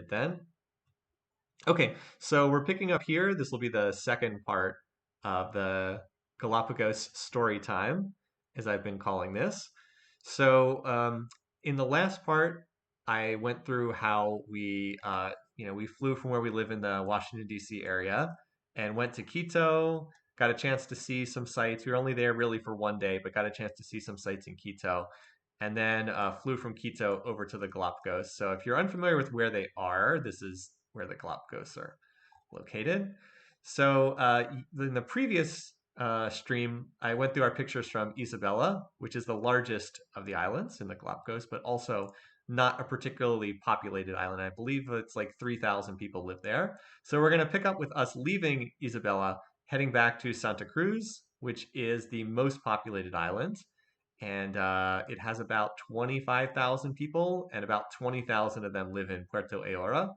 started then. Okay, so we're picking up here. This will be the second part of the Galapagos story time, as I've been calling this. So, in the last part, I went through how we flew from where we live in the Washington, D.C. area and went to Quito, got a chance to see some sights. We were only there really for one day, but got a chance to see some sights in Quito. And then flew from Quito over to the Galapagos. So if you're unfamiliar with where they are, this is where the Galapagos are located. So in the previous stream, I went through our pictures from Isabela, which is the largest of the islands in the Galapagos, but also not a particularly populated island. I believe it's like 3,000 people live there. So we're going to pick up with us leaving Isabela, heading back to Santa Cruz, which is the most populated island. And it has about 25,000 people, and about 20,000 of them live in Puerto Aore,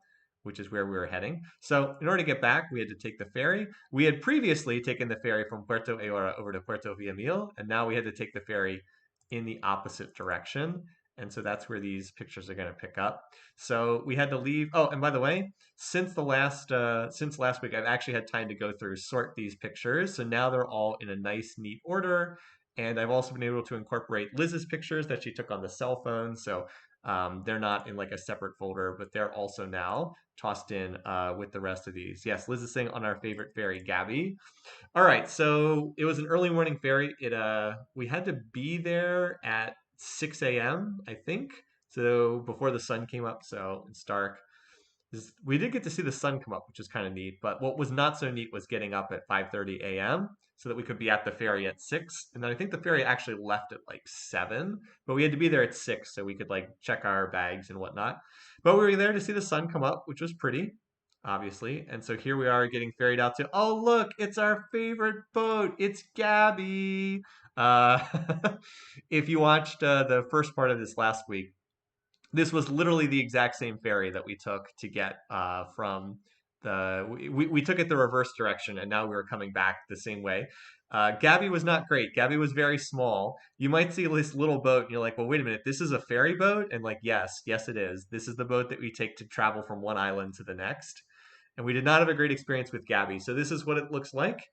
which is where we were heading. So in order to get back, we had to take the ferry. We had previously taken the ferry from Puerto Aore over to Puerto Villamil, and now we had to take the ferry in the opposite direction. And so that's where these pictures are going to pick up. So we had to leave. Oh, and by the way, since last week, I've actually had time to go through sort these pictures. So now they're all in a nice, neat order. And I've also been able to incorporate Liz's pictures that she took on the cell phone. So they're not in like a separate folder, but they're also now tossed in with the rest of these. Yes, Liz is saying on our favorite ferry, Gabby. All right, so it was an early morning ferry. We had to be there at 6 a.m., I think. So before the sun came up, so it's dark. We did get to see the sun come up, which was kind of neat. But what was not so neat was getting up at 5:30 a.m. so that we could be at the ferry at 6. And then I think the ferry actually left at like 7, but we had to be there at 6 so we could like check our bags and whatnot. But we were there to see the sun come up, which was pretty, obviously. And so here we are getting ferried out to, oh, look, it's our favorite boat. It's Gabby. Uh, if you watched the first part of this last week, this was literally the exact same ferry that we took to get from we took it the reverse direction, and now we were coming back the same way. Gabby was not great. Gabby was very small. You might see this little boat and you're like, well, wait a minute, this is a ferry boat? And like, yes it is. This is the boat that we take to travel from one island to the next. And we did not have a great experience with Gabby. So this is what it looks like.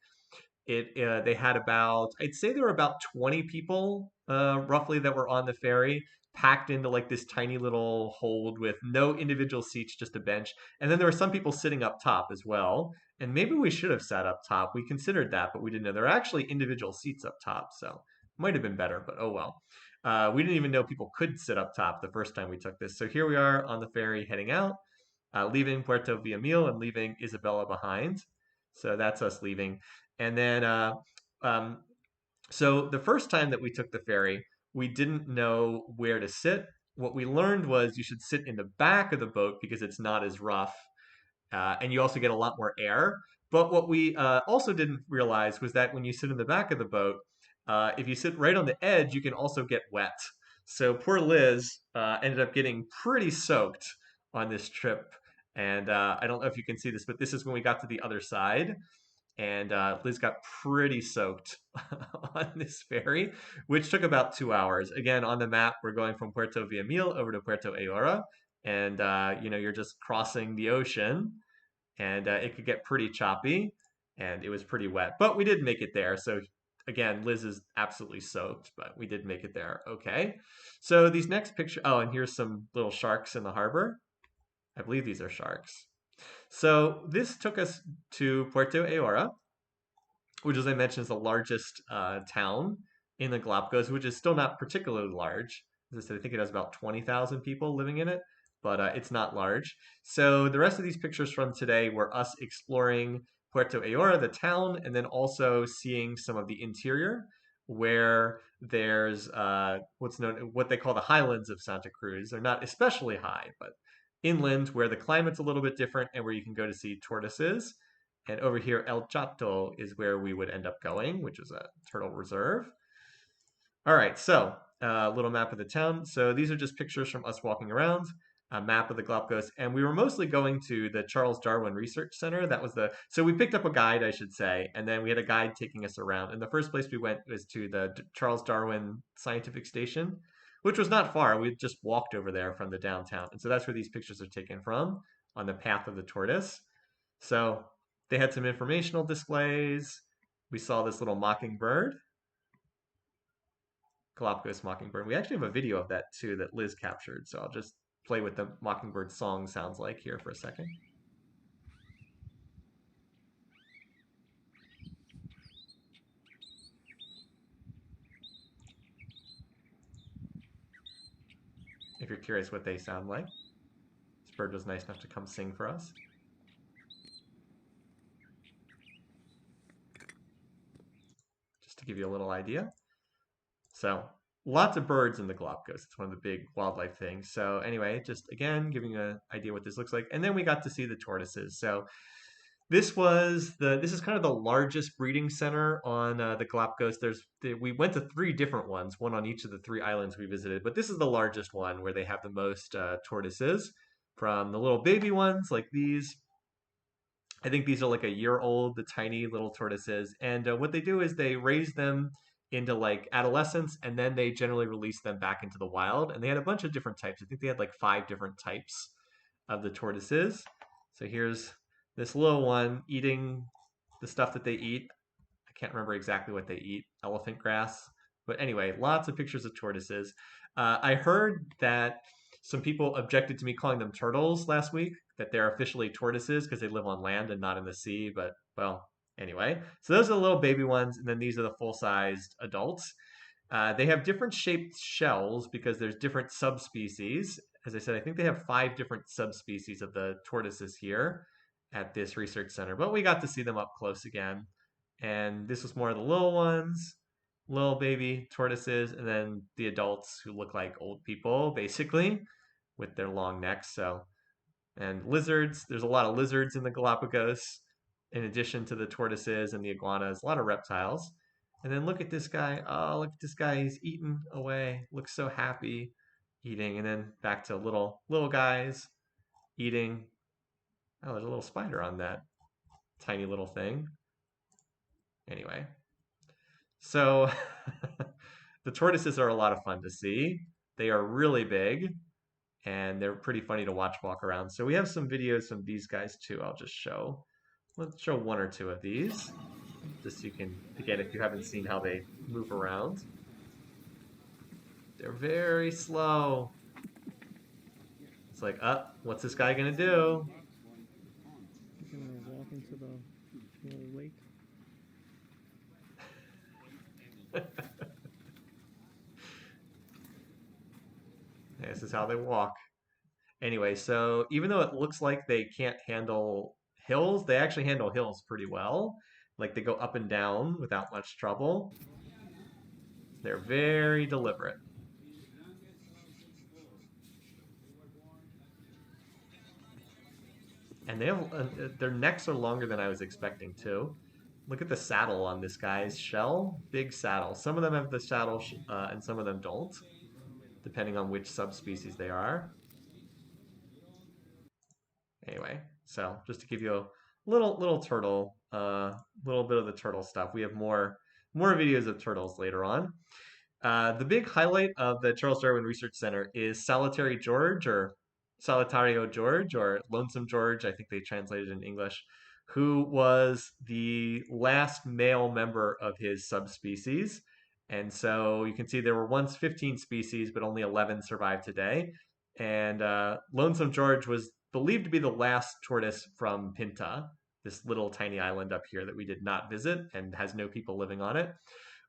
They had about, I'd say there were about 20 people roughly that were on the ferry, packed into like this tiny little hold with no individual seats, just a bench. And then there were some people sitting up top as well. And maybe we should have sat up top. We considered that, but we didn't know. There are actually individual seats up top, so might have been better, but oh well. We didn't even know people could sit up top the first time we took this. So here we are on the ferry heading out, leaving Puerto Villamil and leaving Isabela behind. So that's us leaving. And then, um, so the first time that we took the ferry, we didn't know where to sit. What we learned was you should sit in the back of the boat because it's not as rough, and you also get a lot more air. But what we also didn't realize was that when you sit in the back of the boat, if you sit right on the edge, you can also get wet. So poor Liz ended up getting pretty soaked on this trip. And I don't know if you can see this, but this is when we got to the other side. And Liz got pretty soaked on this ferry, which took about 2 hours. Again, on the map, we're going from Puerto Villamil over to Puerto Aora, and you're just crossing the ocean, and it could get pretty choppy, and it was pretty wet. But we did make it there. So again, Liz is absolutely soaked, but we did make it there. Okay. So these next picture. Oh, and here's some little sharks in the harbor. I believe these are sharks. So this took us to Puerto Aora, which, as I mentioned, is the largest town in the Galapagos, which is still not particularly large. As I said, I think it has about 20,000 people living in it, but it's not large. So the rest of these pictures from today were us exploring Puerto Aora, the town, and then also seeing some of the interior, where there's what they call the Highlands of Santa Cruz. They're not especially high, but inland where the climate's a little bit different and where you can go to see tortoises. And over here, El Chato is where we would end up going, which is a turtle reserve. All right, so a little map of the town. So these are just pictures from us walking around, a map of the Galapagos. And we were mostly going to the Charles Darwin Research Center. So we picked up a guide, I should say, and then we had a guide taking us around. And the first place we went was to the Charles Darwin Scientific Station, which was not far. We just walked over there from the downtown. And so that's where these pictures are taken from. on the path of the tortoise. So they had some informational displays. We saw this little mockingbird, Galapagos Mockingbird. We actually have a video of that too that Liz captured. So I'll just play what the mockingbird song sounds like here for a second. If you're curious what they sound like. This bird was nice enough to come sing for us. Just to give you a little idea. So lots of birds in the Galapagos. It's one of the big wildlife things. So anyway, just again, giving you an idea what this looks like. And then we got to see the tortoises. So this is kind of the largest breeding center on the Galapagos. We went to three different ones, one on each of the three islands we visited, but this is the largest one where they have the most tortoises, from the little baby ones like these. I think these are like a year old, the tiny little tortoises. And what they do is they raise them into like adolescence, and then they generally release them back into the wild. And they had a bunch of different types. I think they had like 5 different types of the tortoises. So here's this little one eating the stuff that they eat. I can't remember exactly what they eat, elephant grass. But anyway, lots of pictures of tortoises. I heard that some people objected to me calling them turtles last week, that they're officially tortoises because they live on land and not in the sea. But, well, anyway. So those are the little baby ones, and then these are the full-sized adults. They have different shaped shells because there's different subspecies. As I said, I think they have 5 different subspecies of the tortoises here at this research center. But we got to see them up close again. And this was more of the little ones, little baby tortoises, and then the adults who look like old people, basically, with their long necks. So, and lizards. There's a lot of lizards in the Galapagos, in addition to the tortoises and the iguanas. A lot of reptiles. And then look at this guy. Oh, look at this guy. He's eating away. Looks so happy eating. And then back to little guys eating. Oh, there's a little spider on that tiny little thing. Anyway, so the tortoises are a lot of fun to see. They are really big and they're pretty funny to watch walk around. So we have some videos from these guys too. I'll just show. Let's show 1 or 2 of these. Just so you can, again, if you haven't seen how they move around. They're very slow. It's like, what's this guy gonna do? He's gonna walk into the little lake. This is how they walk. Anyway, so even though it looks like they can't handle hills, they actually handle hills pretty well. Like they go up and down without much trouble. They're very deliberate. And they have their necks are longer than I was expecting too. Look at the saddle on this guy's shell. Big saddle. Some of them have the saddle and some of them don't, depending on which subspecies they are. Anyway, so just to give you a little turtle, little bit of the turtle stuff. We have more videos of turtles later on. The big highlight of the Charles Darwin Research Center is Solitary George, or Solitario George, or Lonesome George, I think they translated in English, who was the last male member of his subspecies. And so you can see there were once 15 species, but only 11 survive today. And Lonesome George was believed to be the last tortoise from Pinta, this little tiny island up here that we did not visit and has no people living on it.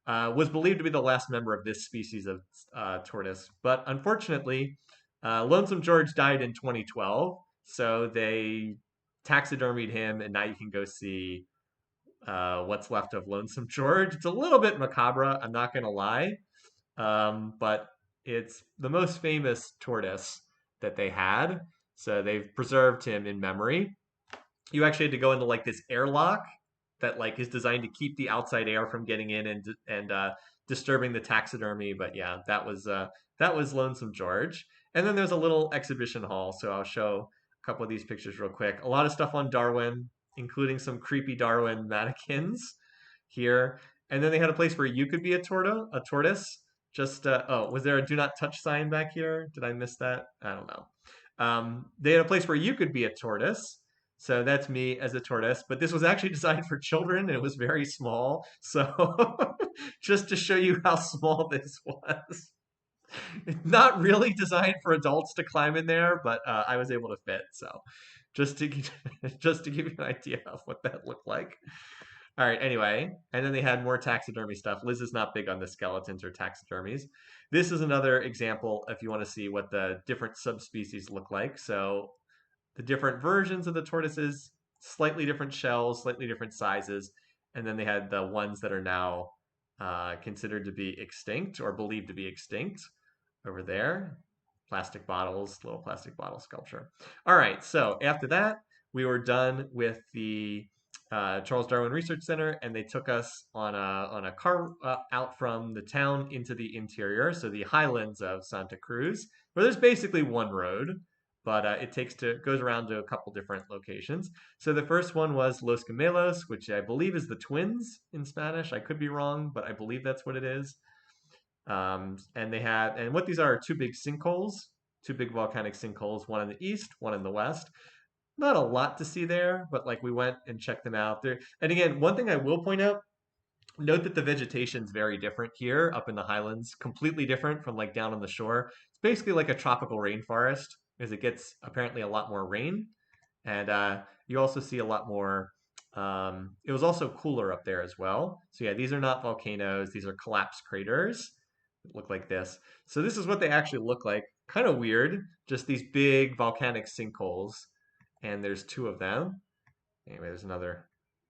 Was believed to be the last member of this species of tortoise. But unfortunately, Lonesome George died in 2012, so they taxidermied him, and now you can go see what's left of Lonesome George. It's a little bit macabre, I'm not going to lie, but it's the most famous tortoise that they had, so they've preserved him in memory. You actually had to go into like this airlock that like is designed to keep the outside air from getting in and disturbing the taxidermy. But yeah, that was Lonesome George. And then there's a little exhibition hall, so I'll show a couple of these pictures real quick. A lot of stuff on Darwin, including some creepy Darwin mannequins here. And then they had a place where you could be a tortoise. Just oh, was there a do not touch sign back here? Did I miss that? I don't know. They had a place where you could be a tortoise. So that's me as a tortoise, but this was actually designed for children and it was very small. So just to show you how small this was. It's not really designed for adults to climb in there, but I was able to fit. So just to just to give you an idea of what that looked like. All right, anyway, and then they had more taxidermy stuff. Liz is not big on the skeletons or taxidermies. This is another example if you want to see what the different subspecies look like. So the different versions of the tortoises, slightly different shells, slightly different sizes, and then they had the ones that are now considered to be extinct or believed to be extinct over there. Plastic bottles, little plastic bottle sculpture. All right, so after that, we were done with the Charles Darwin Research Center, and they took us on a car out from the town into the interior, so the highlands of Santa Cruz, where there's basically one road, but goes around to a couple different locations. So the first one was Los Camelos, which I believe is the twins in Spanish. I could be wrong, but I believe that's what it is. And what these are two big sinkholes, two big volcanic sinkholes, one in the east, one in the west. Not a lot to see there, but like we went and checked them out there. And again, one thing I will point out, note that the vegetation is very different here up in the highlands, completely different from like down on the shore. It's basically like a tropical rainforest because it gets apparently a lot more rain. And you also see a lot more. It was also cooler up there as well. So yeah, these are not volcanoes. These are collapsed craters that look like this. So this is what they actually look like. Kind of weird. Just these big volcanic sinkholes. And there's two of them. Anyway, there's another.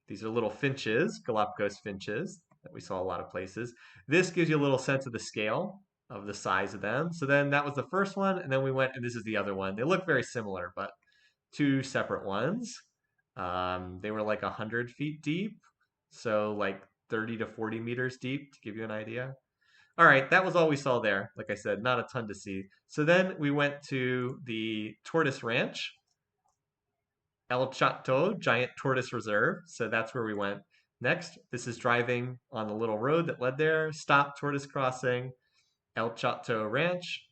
These are little finches, Galapagos finches, that we saw a lot of places. This gives you a little sense of the scale of the size of them. So then that was the first one, and then we went, and this is the other one. They look very similar, but two separate ones. They were like 100 feet deep, so like 30 to 40 meters deep, to give you an idea. All right, that was all we saw there. Like I said, not a ton to see. So then we went to the Tortoise Ranch, El Chato, Giant Tortoise Reserve. So that's where we went next. This is driving on the little road that led there. Stop, Tortoise Crossing, El Chato Ranch,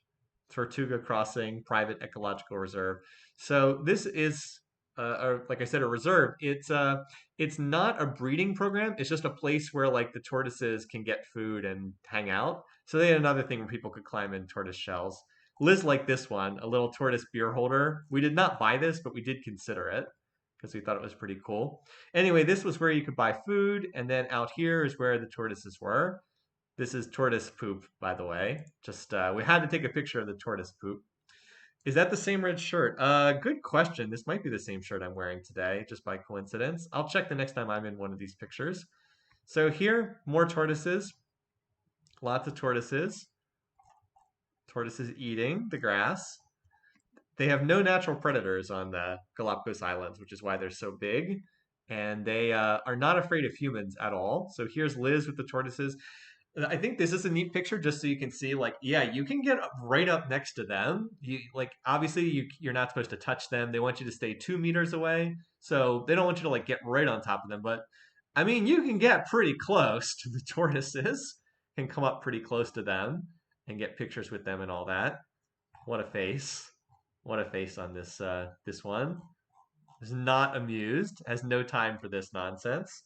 Tortuga Crossing, Private Ecological Reserve. So this is, like I said, a reserve. It's not a breeding program. It's just a place where like the tortoises can get food and hang out. So they had another thing where people could climb in tortoise shells. Liz liked this one, a little tortoise beer holder. We did not buy this, but we did consider it because we thought it was pretty cool. Anyway, this was where you could buy food, and then out here is where the tortoises were. This is tortoise poop, by the way. Just we had to take a picture of the tortoise poop. Is that the same red shirt? Good question. This might be the same shirt I'm wearing today, just by coincidence. I'll check the next time I'm in one of these pictures. So here, more tortoises. Lots of tortoises. Tortoises eating the grass. They have no natural predators on the Galapagos Islands, which is why they're so big. And they are not afraid of humans at all. So here's Liz with the tortoises. I think this is a neat picture just so you can see like yeah, you can get right up next to them. You like obviously you're not supposed to touch them. They want you to stay 2 meters away. So they don't want you to like get right on top of them, but I mean you can get pretty close to the tortoises, can come up pretty close to them and get pictures with them and all that. What a face. What a face on this one. Is not amused, has no time for this nonsense.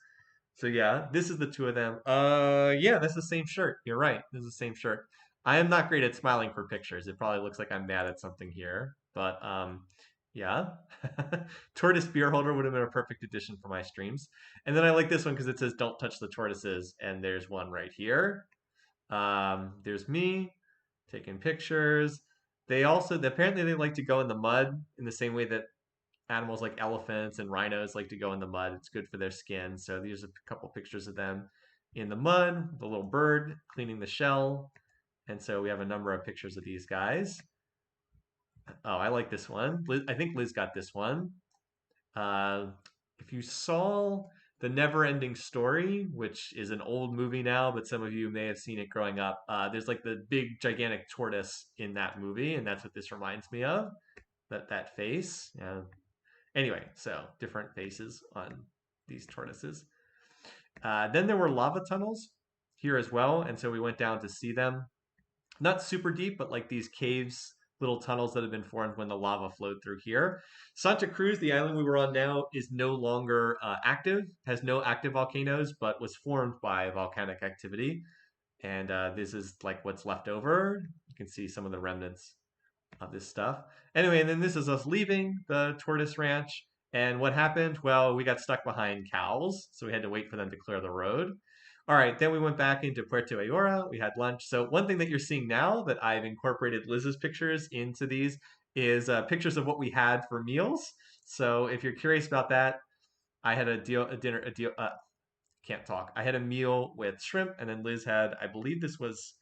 So yeah, this is the two of them. Yeah, that's the same shirt. You're right. This is the same shirt. I am not great at smiling for pictures. It probably looks like I'm mad at something here, but yeah. Tortoise beer holder would have been a perfect addition for my streams. And then I like this one because it says "Don't touch the tortoises," and there's one right here. There's me taking pictures. They also apparently they like to go in the mud in the same way that animals like elephants and rhinos like to go in the mud. It's good for their skin. So these are a couple pictures of them in the mud, the little bird cleaning the shell. And so we have a number of pictures of these guys. Oh, I like this one. I think Liz got this one. Uh, if you saw The Never Ending Story, which is an old movie now, but some of you may have seen it growing up, there's like the big gigantic tortoise in that movie, and that's what this reminds me of. That face. Yeah, anyway, so different faces on these tortoises. Then there were lava tunnels here as well, and so we went down to see them. Not super deep, but like these caves little tunnels that have been formed when the lava flowed through here. Santa Cruz, the island we were on now, is no longer active, has no active volcanoes, but was formed by volcanic activity. And this is like what's left over. You can see some of the remnants of this stuff. Anyway, and then this is us leaving the tortoise ranch. And what happened? Well, we got stuck behind cows, so we had to wait for them to clear the road. All right, then we went back into Puerto Aore. We had lunch. So one thing that you're seeing now that I've incorporated Liz's pictures into these is pictures of what we had for meals. So if you're curious about that, I had a dinner, can't talk. I had a meal with shrimp, and then Liz had, I believe this was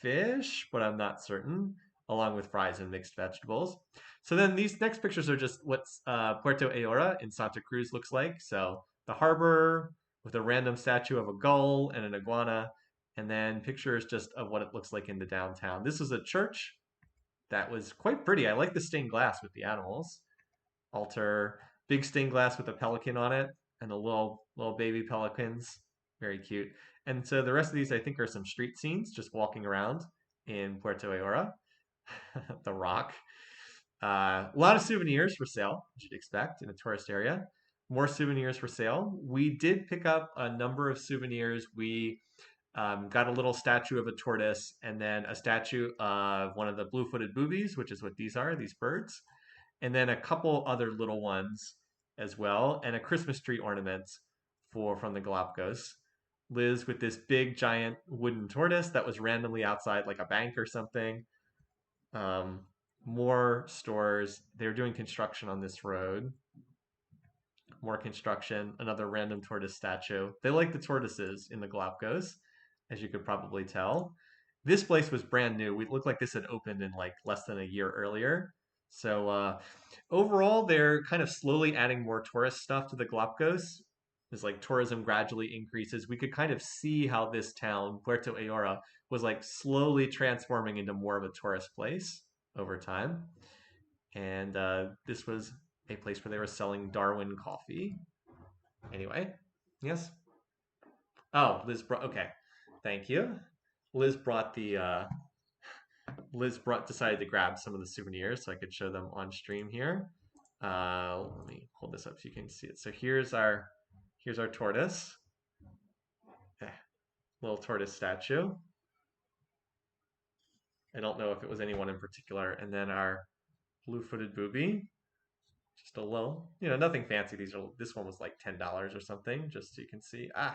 fish, but I'm not certain, along with fries and mixed vegetables. So then these next pictures are just what Puerto Aora in Santa Cruz looks like. So the harbor with a random statue of a gull and an iguana, and then pictures just of what it looks like in the downtown. This is a church that was quite pretty. I like the stained glass with the animals. Altar, big stained glass with a pelican on it, and the little baby pelicans, very cute. And so the rest of these I think are some street scenes, just walking around in Puerto Ayora, the Rock. A lot of souvenirs for sale, as you'd expect in a tourist area. More souvenirs for sale. We did pick up a number of souvenirs. We got a little statue of a tortoise, and then a statue of one of the blue-footed boobies, which is what these are, these birds, and then a couple other little ones as well, and a Christmas tree ornament from the Galapagos. Liz with this big giant wooden tortoise that was randomly outside like a bank or something. Um, More stores. They were doing construction on this road. More construction. Another random tortoise statue. They like the tortoises in the Galapagos, as you could probably tell. This place was brand new. It looked like this had opened in like less than a year earlier. So overall, they're kind of slowly adding more tourist stuff to the Galapagos. As like tourism gradually increases, we could kind of see how this town, Puerto Ayora, was like slowly transforming into more of a tourist place over time. And this was a place where they were selling Darwin coffee. Anyway, yes. Oh, Liz brought. Okay, thank you. Liz brought the decided to grab some of the souvenirs so I could show them on stream here. Let me hold this up so you can see it. So here's our tortoise, little tortoise statue. I don't know if it was anyone in particular, and then our blue-footed booby, just a little, nothing fancy. This one was like $10 or something, just so you can see. I'm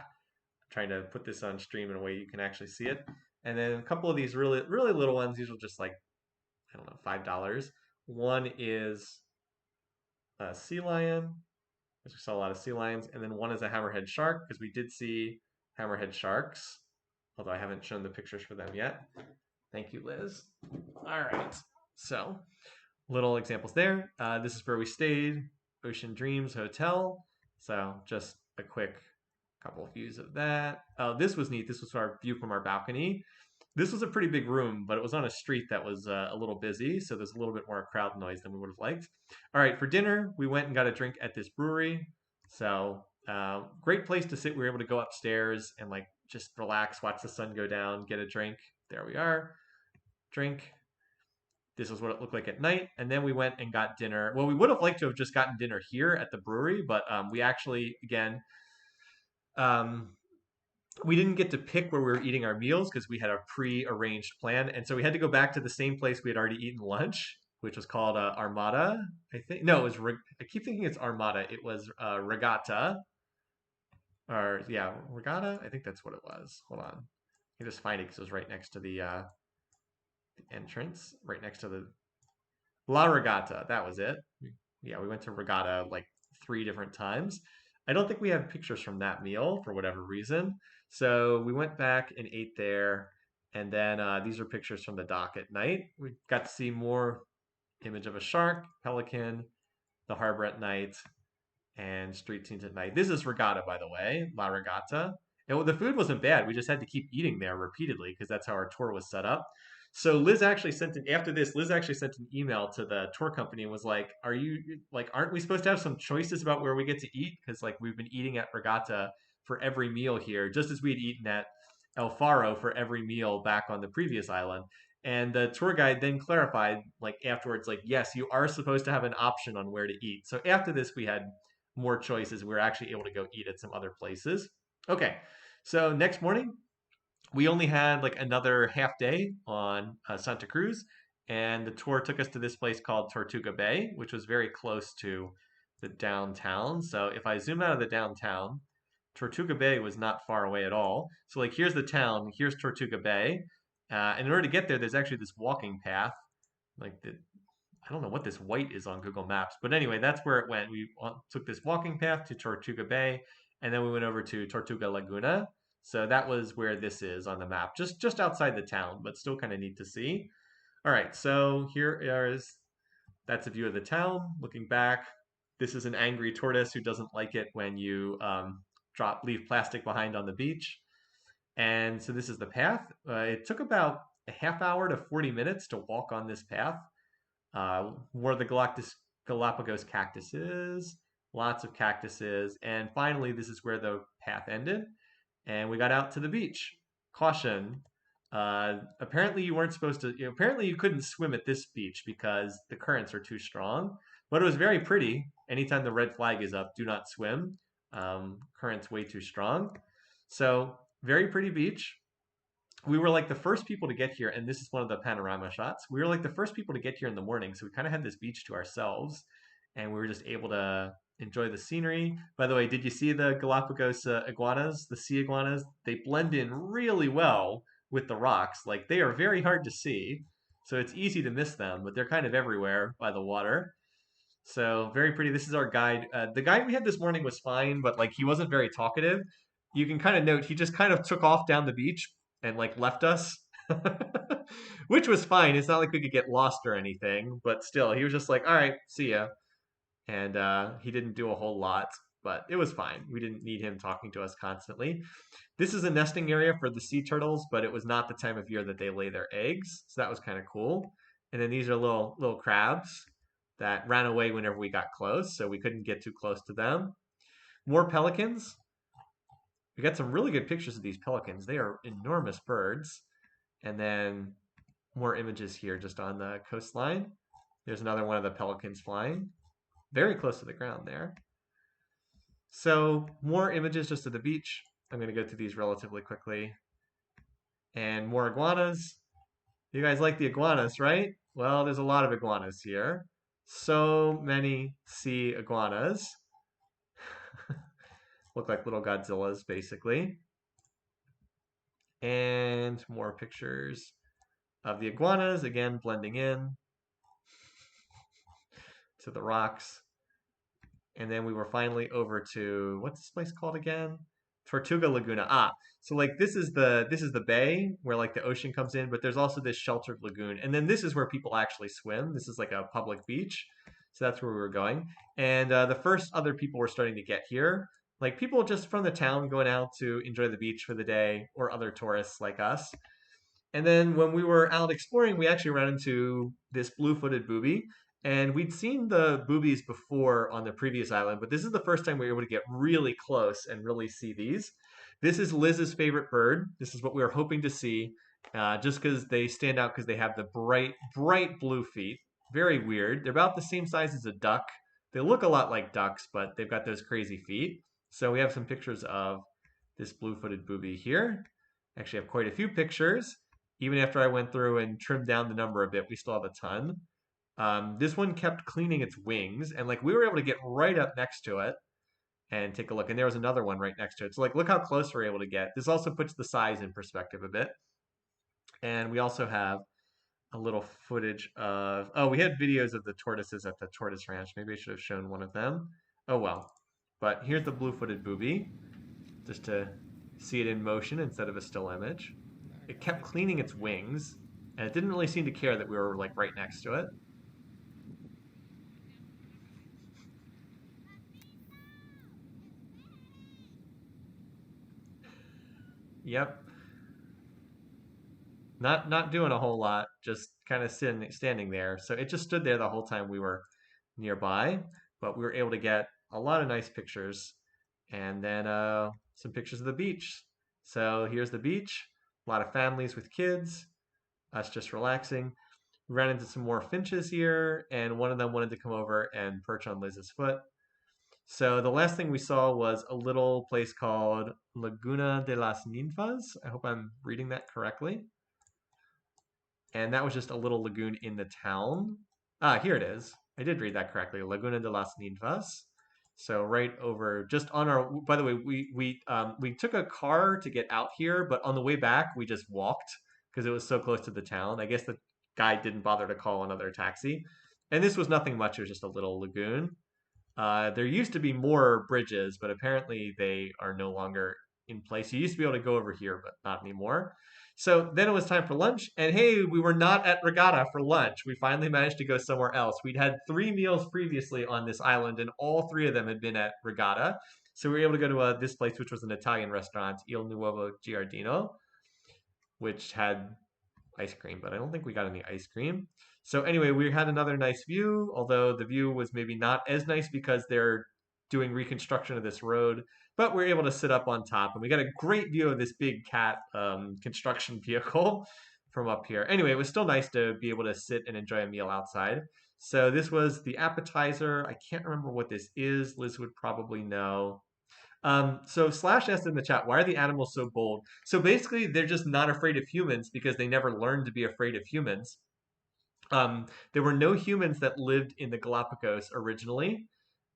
trying to put this on stream in a way you can actually see it. And then a couple of these really, really little ones. These are just like, I don't know, $5. One is a sea lion, because we saw a lot of sea lions, and then one is a hammerhead shark, because we did see hammerhead sharks, although I haven't shown the pictures for them yet. Thank you, Liz. All right, so little examples there. This is where we stayed, Ocean Dreams Hotel. So just a quick couple of views of that. This was neat. This was our view from our balcony. This was a pretty big room, but it was on a street that was a little busy, so there's a little bit more crowd noise than we would have liked. All right, for dinner, we went and got a drink at this brewery. So great place to sit. We were able to go upstairs and like just relax, watch the sun go down, get a drink. There we are. Drink. This is what it looked like at night. And then we went and got dinner. Well, we would have liked to have just gotten dinner here at the brewery, but we actually, again, um, we didn't get to pick where we were eating our meals because we had a pre-arranged plan. And so we had to go back to the same place we had already eaten lunch, which was called Armada, I think. No, it was, I keep thinking it's Armada. It was Regatta. Or, yeah, Regatta? I think that's what it was. Hold on. I can just find it because it was right next to the entrance, right next to the La Regatta. That was it. Yeah, we went to Regatta like 3 different times. I don't think we have pictures from that meal for whatever reason. So we went back and ate there. And then these are pictures from the dock at night. We got to see more image of a shark, pelican, the harbor at night, and street scenes at night. This is Regatta, by the way, La Regatta. And the food wasn't bad. We just had to keep eating there repeatedly because that's how our tour was set up. So after this, Liz actually sent an email to the tour company and was like, aren't we supposed to have some choices about where we get to eat? Because like we've been eating at Regatta for every meal here, just as we had eaten at El Faro for every meal back on the previous island. And the tour guide then clarified, like afterwards, like, yes, you are supposed to have an option on where to eat. So after this, we had more choices. We were actually able to go eat at some other places. Okay, so next morning, we only had like another half day on Santa Cruz, and the tour took us to this place called Tortuga Bay, which was very close to the downtown. So if I zoom out of the downtown, Tortuga Bay was not far away at all. So like here's the town, here's Tortuga Bay, and in order to get there, there's actually this walking path. Like the I don't know what this white is on Google Maps, but anyway, that's where it went. We took this walking path to Tortuga Bay, and then we went over to Tortuga Laguna. So that was where this is on the map, just outside the town, but still kind of neat to see. All right, so here is that's a view of the town. Looking back, this is an angry tortoise who doesn't like it when you leave plastic behind on the beach. And so this is the path. It took about a half hour to 40 minutes to walk on this path. Where the Galapagos cactuses, lots of cactuses. And finally, this is where the path ended. And we got out to the beach. Caution. Apparently you weren't supposed to, apparently you couldn't swim at this beach because the currents are too strong. But it was very pretty. Anytime the red flag is up, do not swim. Currents way too strong. So very pretty beach. We were like the first people to get here, and this is one of the panorama shots. We were like the first people to get here in the morning, so we kind of had this beach to ourselves, and we were just able to enjoy the scenery. By the way, did you see the Galapagos iguanas, the sea iguanas? They blend in really well with the rocks. Like they are very hard to see, so it's easy to miss them, but they're kind of everywhere by the water. So very pretty. This is our guide. The guide we had this morning was fine, but like he wasn't very talkative. You can kind of note he just kind of took off down the beach and like left us, which was fine. It's not like we could get lost or anything, but still, he was just like, "All right, see ya," and he didn't do a whole lot, but it was fine. We didn't need him talking to us constantly. This is a nesting area for the sea turtles, but it was not the time of year that they lay their eggs, so that was kind of cool. And then these are little crabs that ran away whenever we got close, so we couldn't get too close to them. More pelicans. We got some really good pictures of these pelicans. They are enormous birds. And then more images here just on the coastline. There's another one of the pelicans flying, very close to the ground there. So more images just of the beach. I'm going to go through these relatively quickly. And more iguanas. You guys like the iguanas, right? Well, there's a lot of iguanas here. So many sea iguanas. Look like little Godzillas, basically. And more pictures of the iguanas, again, blending in to the rocks. And then we were finally over to, what's this place called again? Tortuga Laguna. So like this is the bay where like the ocean comes in, but there's also this sheltered lagoon. And then this is where people actually swim. This is like a public beach. So that's where we were going. And the first other people were starting to get here, like people just from the town going out to enjoy the beach for the day, or other tourists like us. And then when we were out exploring, we actually ran into this blue-footed booby. And we'd seen the boobies before on the previous island, but this is the first time we were able to get really close and really see these. This is Liz's favorite bird. This is what we were hoping to see, just because they stand out because they have the bright, bright blue feet. Very weird. They're about the same size as a duck. They look a lot like ducks, but they've got those crazy feet. So we have some pictures of this blue-footed booby here. Actually, have quite a few pictures. Even after I went through and trimmed down the number a bit, we still have a ton. This one kept cleaning its wings, and like we were able to get right up next to it and take a look. And there was another one right next to it. So like, look how close we're able to get. This also puts the size in perspective a bit. And we also have a little footage of, oh, we had videos of the tortoises at the tortoise ranch. Maybe I should have shown one of them. Oh well. But here's the blue-footed booby, just to see it in motion instead of a still image. It kept cleaning its wings, and it didn't really seem to care that we were like right next to it. Yep, not doing a whole lot, just kind of standing there. So it just stood there the whole time we were nearby, but we were able to get a lot of nice pictures, and then some pictures of the beach. So here's the beach, a lot of families with kids. us just relaxing. We ran into some more finches here, and one of them wanted to come over and perch on Liz's foot. So the last thing we saw was a little place called Laguna de las Ninfas. I hope I'm reading that correctly. And that was just a little lagoon in the town. Ah, here it is. I did read that correctly. Laguna de las Ninfas. So right over, just on our. By the way, we took a car to get out here, but on the way back we just walked because it was so close to the town. I guess the guy didn't bother to call another taxi, and this was nothing much. It was just a little lagoon. There used to be more bridges, but apparently they are no longer in place. You used to be able to go over here, but not anymore. So then it was time for lunch, and hey, we were not at Regatta for lunch. We finally managed to go somewhere else. We'd had 3 meals previously on this island, and all 3 of them had been at Regatta. So we were able to go to this place, which was an Italian restaurant, Il Nuovo Giardino, which had ice cream, but I don't think we got any ice cream. So anyway, we had another nice view, although the view was maybe not as nice because they're doing reconstruction of this road. But we are able to sit up on top, and we got a great view of this big cat construction vehicle from up here. Anyway, it was still nice to be able to sit and enjoy a meal outside. So this was the appetizer. I can't remember what this is. Liz would probably know. So Slash asked in the chat, why are the animals so bold? So basically, they're just not afraid of humans because they never learned to be afraid of humans. There were no humans that lived in the Galapagos originally.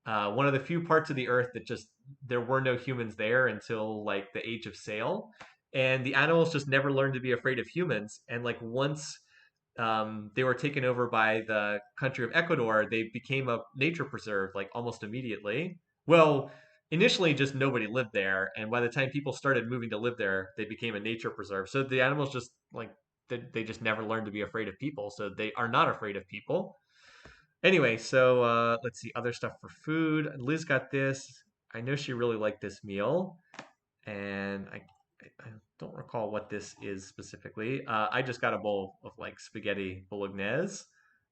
One of the few parts of the earth that just there were no humans there until like the age of sail, and the animals just never learned to be afraid of humans. And like once they were taken over by the country of Ecuador, they became a nature preserve like almost immediately. Well, initially just nobody lived there, and by the time people started moving to live there, they became a nature preserve. So the animals just like they just never learned to be afraid of people, so they are not afraid of people. Anyway, so let's see other stuff for food. Liz got this. I know she really liked this meal, and I don't recall what this is specifically. I just got a bowl of like spaghetti bolognese,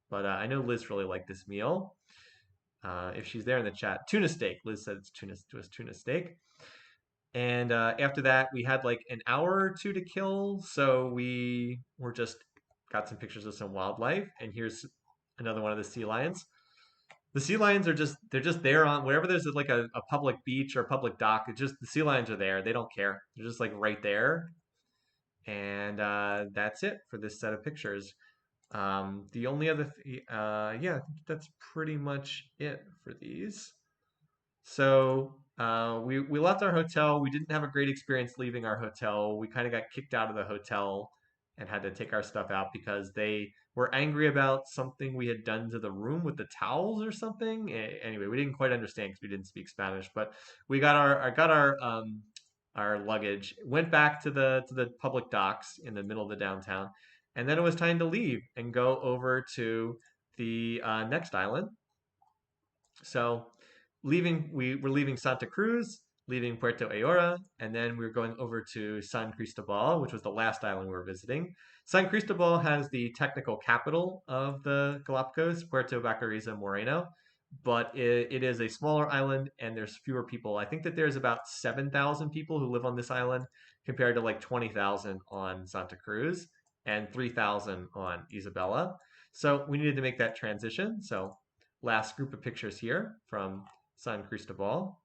but I know Liz really liked this meal. If she's there in the chat, tuna steak. Liz said it's tuna steak. And after that, we had like an hour or two to kill, so we were just got some pictures of some wildlife. And here's another one of the sea lions. The sea lions are just they're just there on wherever there's like a public beach or public dock. It's just the sea lions are there. They don't care. They're just like right there. And that's it for this set of pictures. The only other, yeah, that's pretty much it for these. So we left our hotel. We didn't have a great experience leaving our hotel. We kind of got kicked out of the hotel and had to take our stuff out because they were angry about something we had done to the room with the towels or something. Anyway, we didn't quite understand because we didn't speak Spanish, but we got our luggage, went back to the public docks in the middle of the downtown, and then it was time to leave and go over to the next island. So we were leaving Santa Cruz, leaving Puerto Aore, and then we were going over to San Cristobal, which was the last island we were visiting. San Cristobal has the technical capital of the Galapagos, Puerto Baccariza Moreno, but it is a smaller island and there's fewer people. I think that there's about 7,000 people who live on this island compared to like 20,000 on Santa Cruz and 3,000 on Isabela. So we needed to make that transition. So last group of pictures here from San Cristobal.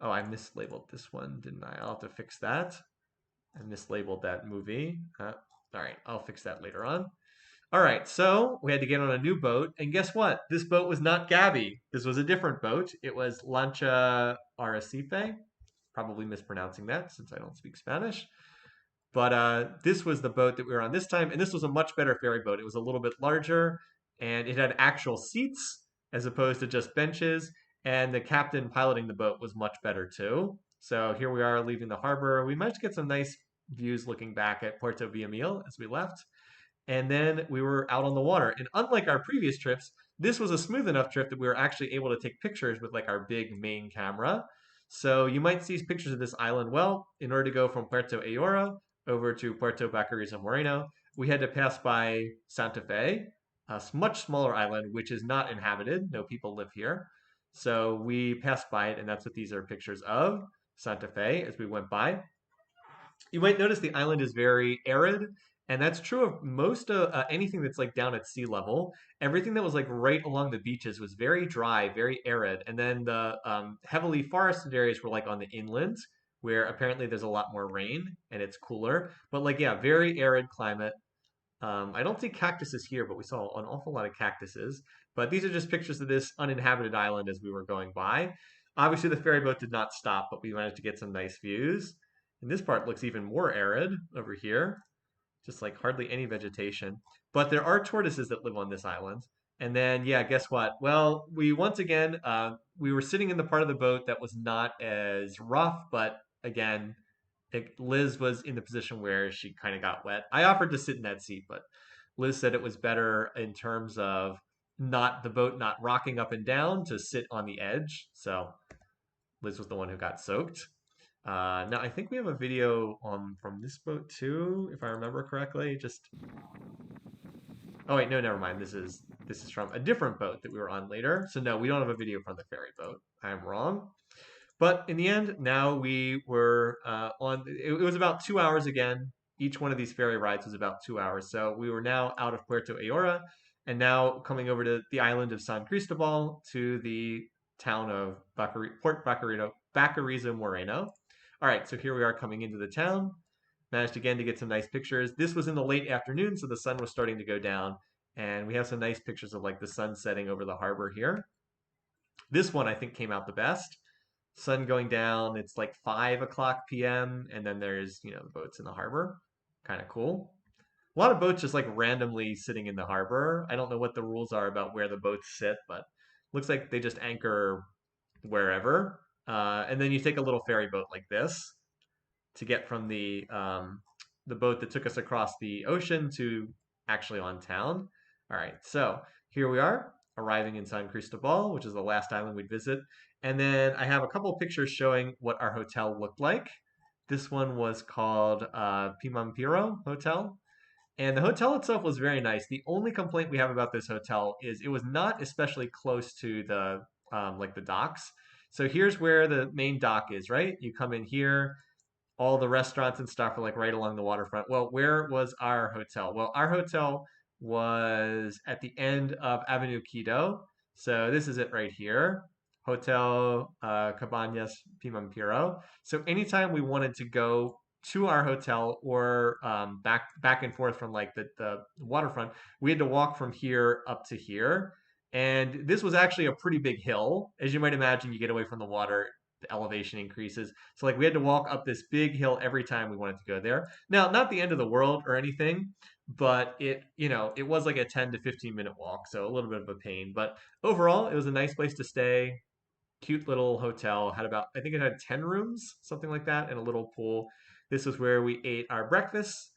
Oh, I mislabeled this one, didn't I? I'll have to fix that. I mislabeled that movie. All right, I'll fix that later on. All right, so we had to get on a new boat, and guess what? This boat was not Gabby. This was a different boat. It was Lancha Arrecife. Probably mispronouncing that since I don't speak Spanish. But this was the boat that we were on this time, and this was a much better ferry boat. It was a little bit larger, and it had actual seats as opposed to just benches. And the captain piloting the boat was much better too. So here we are leaving the harbor. We managed to get some nice views looking back at Puerto Villamil as we left. And then we were out on the water. And unlike our previous trips, this was a smooth enough trip that we were actually able to take pictures with like our big main camera. So you might see pictures of this island. Well, in order to go from Puerto Aore over to Puerto Baccariza Moreno, we had to pass by Santa Fe, a much smaller island, which is not inhabited. No people live here. So we passed by it, and that's what these are pictures of Santa Fe as we went by. You might notice the island is very arid, And that's true of most of anything that's like down at sea level. Everything that was like right along the beaches was very dry, very arid. And then the heavily forested areas were like on the inlands, where apparently there's a lot more rain and it's cooler. But like, yeah, very arid climate. I don't see cactuses here, but we saw an awful lot of cactuses. But these are just pictures of this uninhabited island as we were going by. Obviously, the ferry boat did not stop, but we managed to get some nice views. And this part looks even more arid over here, just like hardly any vegetation. But there are tortoises that live on this island. And then, yeah, guess what? Well, we once again, we were sitting in the part of the boat that was not as rough, but again, Liz was in the position where she kind of got wet. I offered to sit in that seat, but Liz said it was better in terms of not the boat not rocking up and down to sit on the edge. So Liz was the one who got soaked. Now I think we have a video from this boat too, if I remember correctly. Just oh wait, no, never mind. This is from a different boat that we were on later. So no, we don't have a video from the ferry boat. I'm wrong. But in the end, now we were it was about 2 hours again. Each one of these ferry rides was about 2 hours. So we were now out of Puerto Aore and now coming over to the island of San Cristobal to the town of Port Baccarino, Baccariza, Moreno. All right, so here we are coming into the town. Managed again to get some nice pictures. This was in the late afternoon, so the sun was starting to go down. And we have some nice pictures of like the sun setting over the harbor here. This one I think came out the best. Sun going down, it's like 5 o'clock p.m. And then there's, the boats in the harbor. Kind of cool. A lot of boats just like randomly sitting in the harbor. I don't know what the rules are about where the boats sit, but looks like they just anchor wherever. And then you take a little ferry boat like this to get from the boat that took us across the ocean to actually on town. All right, so here we are arriving in San Cristobal, which is the last island we'd visit. And then I have a couple of pictures showing what our hotel looked like. This one was called Pimampiro Hotel. And the hotel itself was very nice. The only complaint we have about this hotel is it was not especially close to the like the docks. So here's where the main dock is, right? You come in here, all the restaurants and stuff are like right along the waterfront. Well, where was our hotel? Well, our hotel was at the end of Avenue Quito. So this is it right here. Hotel Cabañas Pimampiro. So anytime we wanted to go to our hotel or back and forth from like the waterfront, we had to walk from here up to here. And this was actually a pretty big hill. As you might imagine, you get away from the water, the elevation increases. So like we had to walk up this big hill every time we wanted to go there. Now, not the end of the world or anything, but it was like a 10 to 15-minute walk, so a little bit of a pain. But overall, it was a nice place to stay. Cute little hotel. Had about, I think it had 10 rooms, something like that, and a little pool. This was where we ate our breakfast.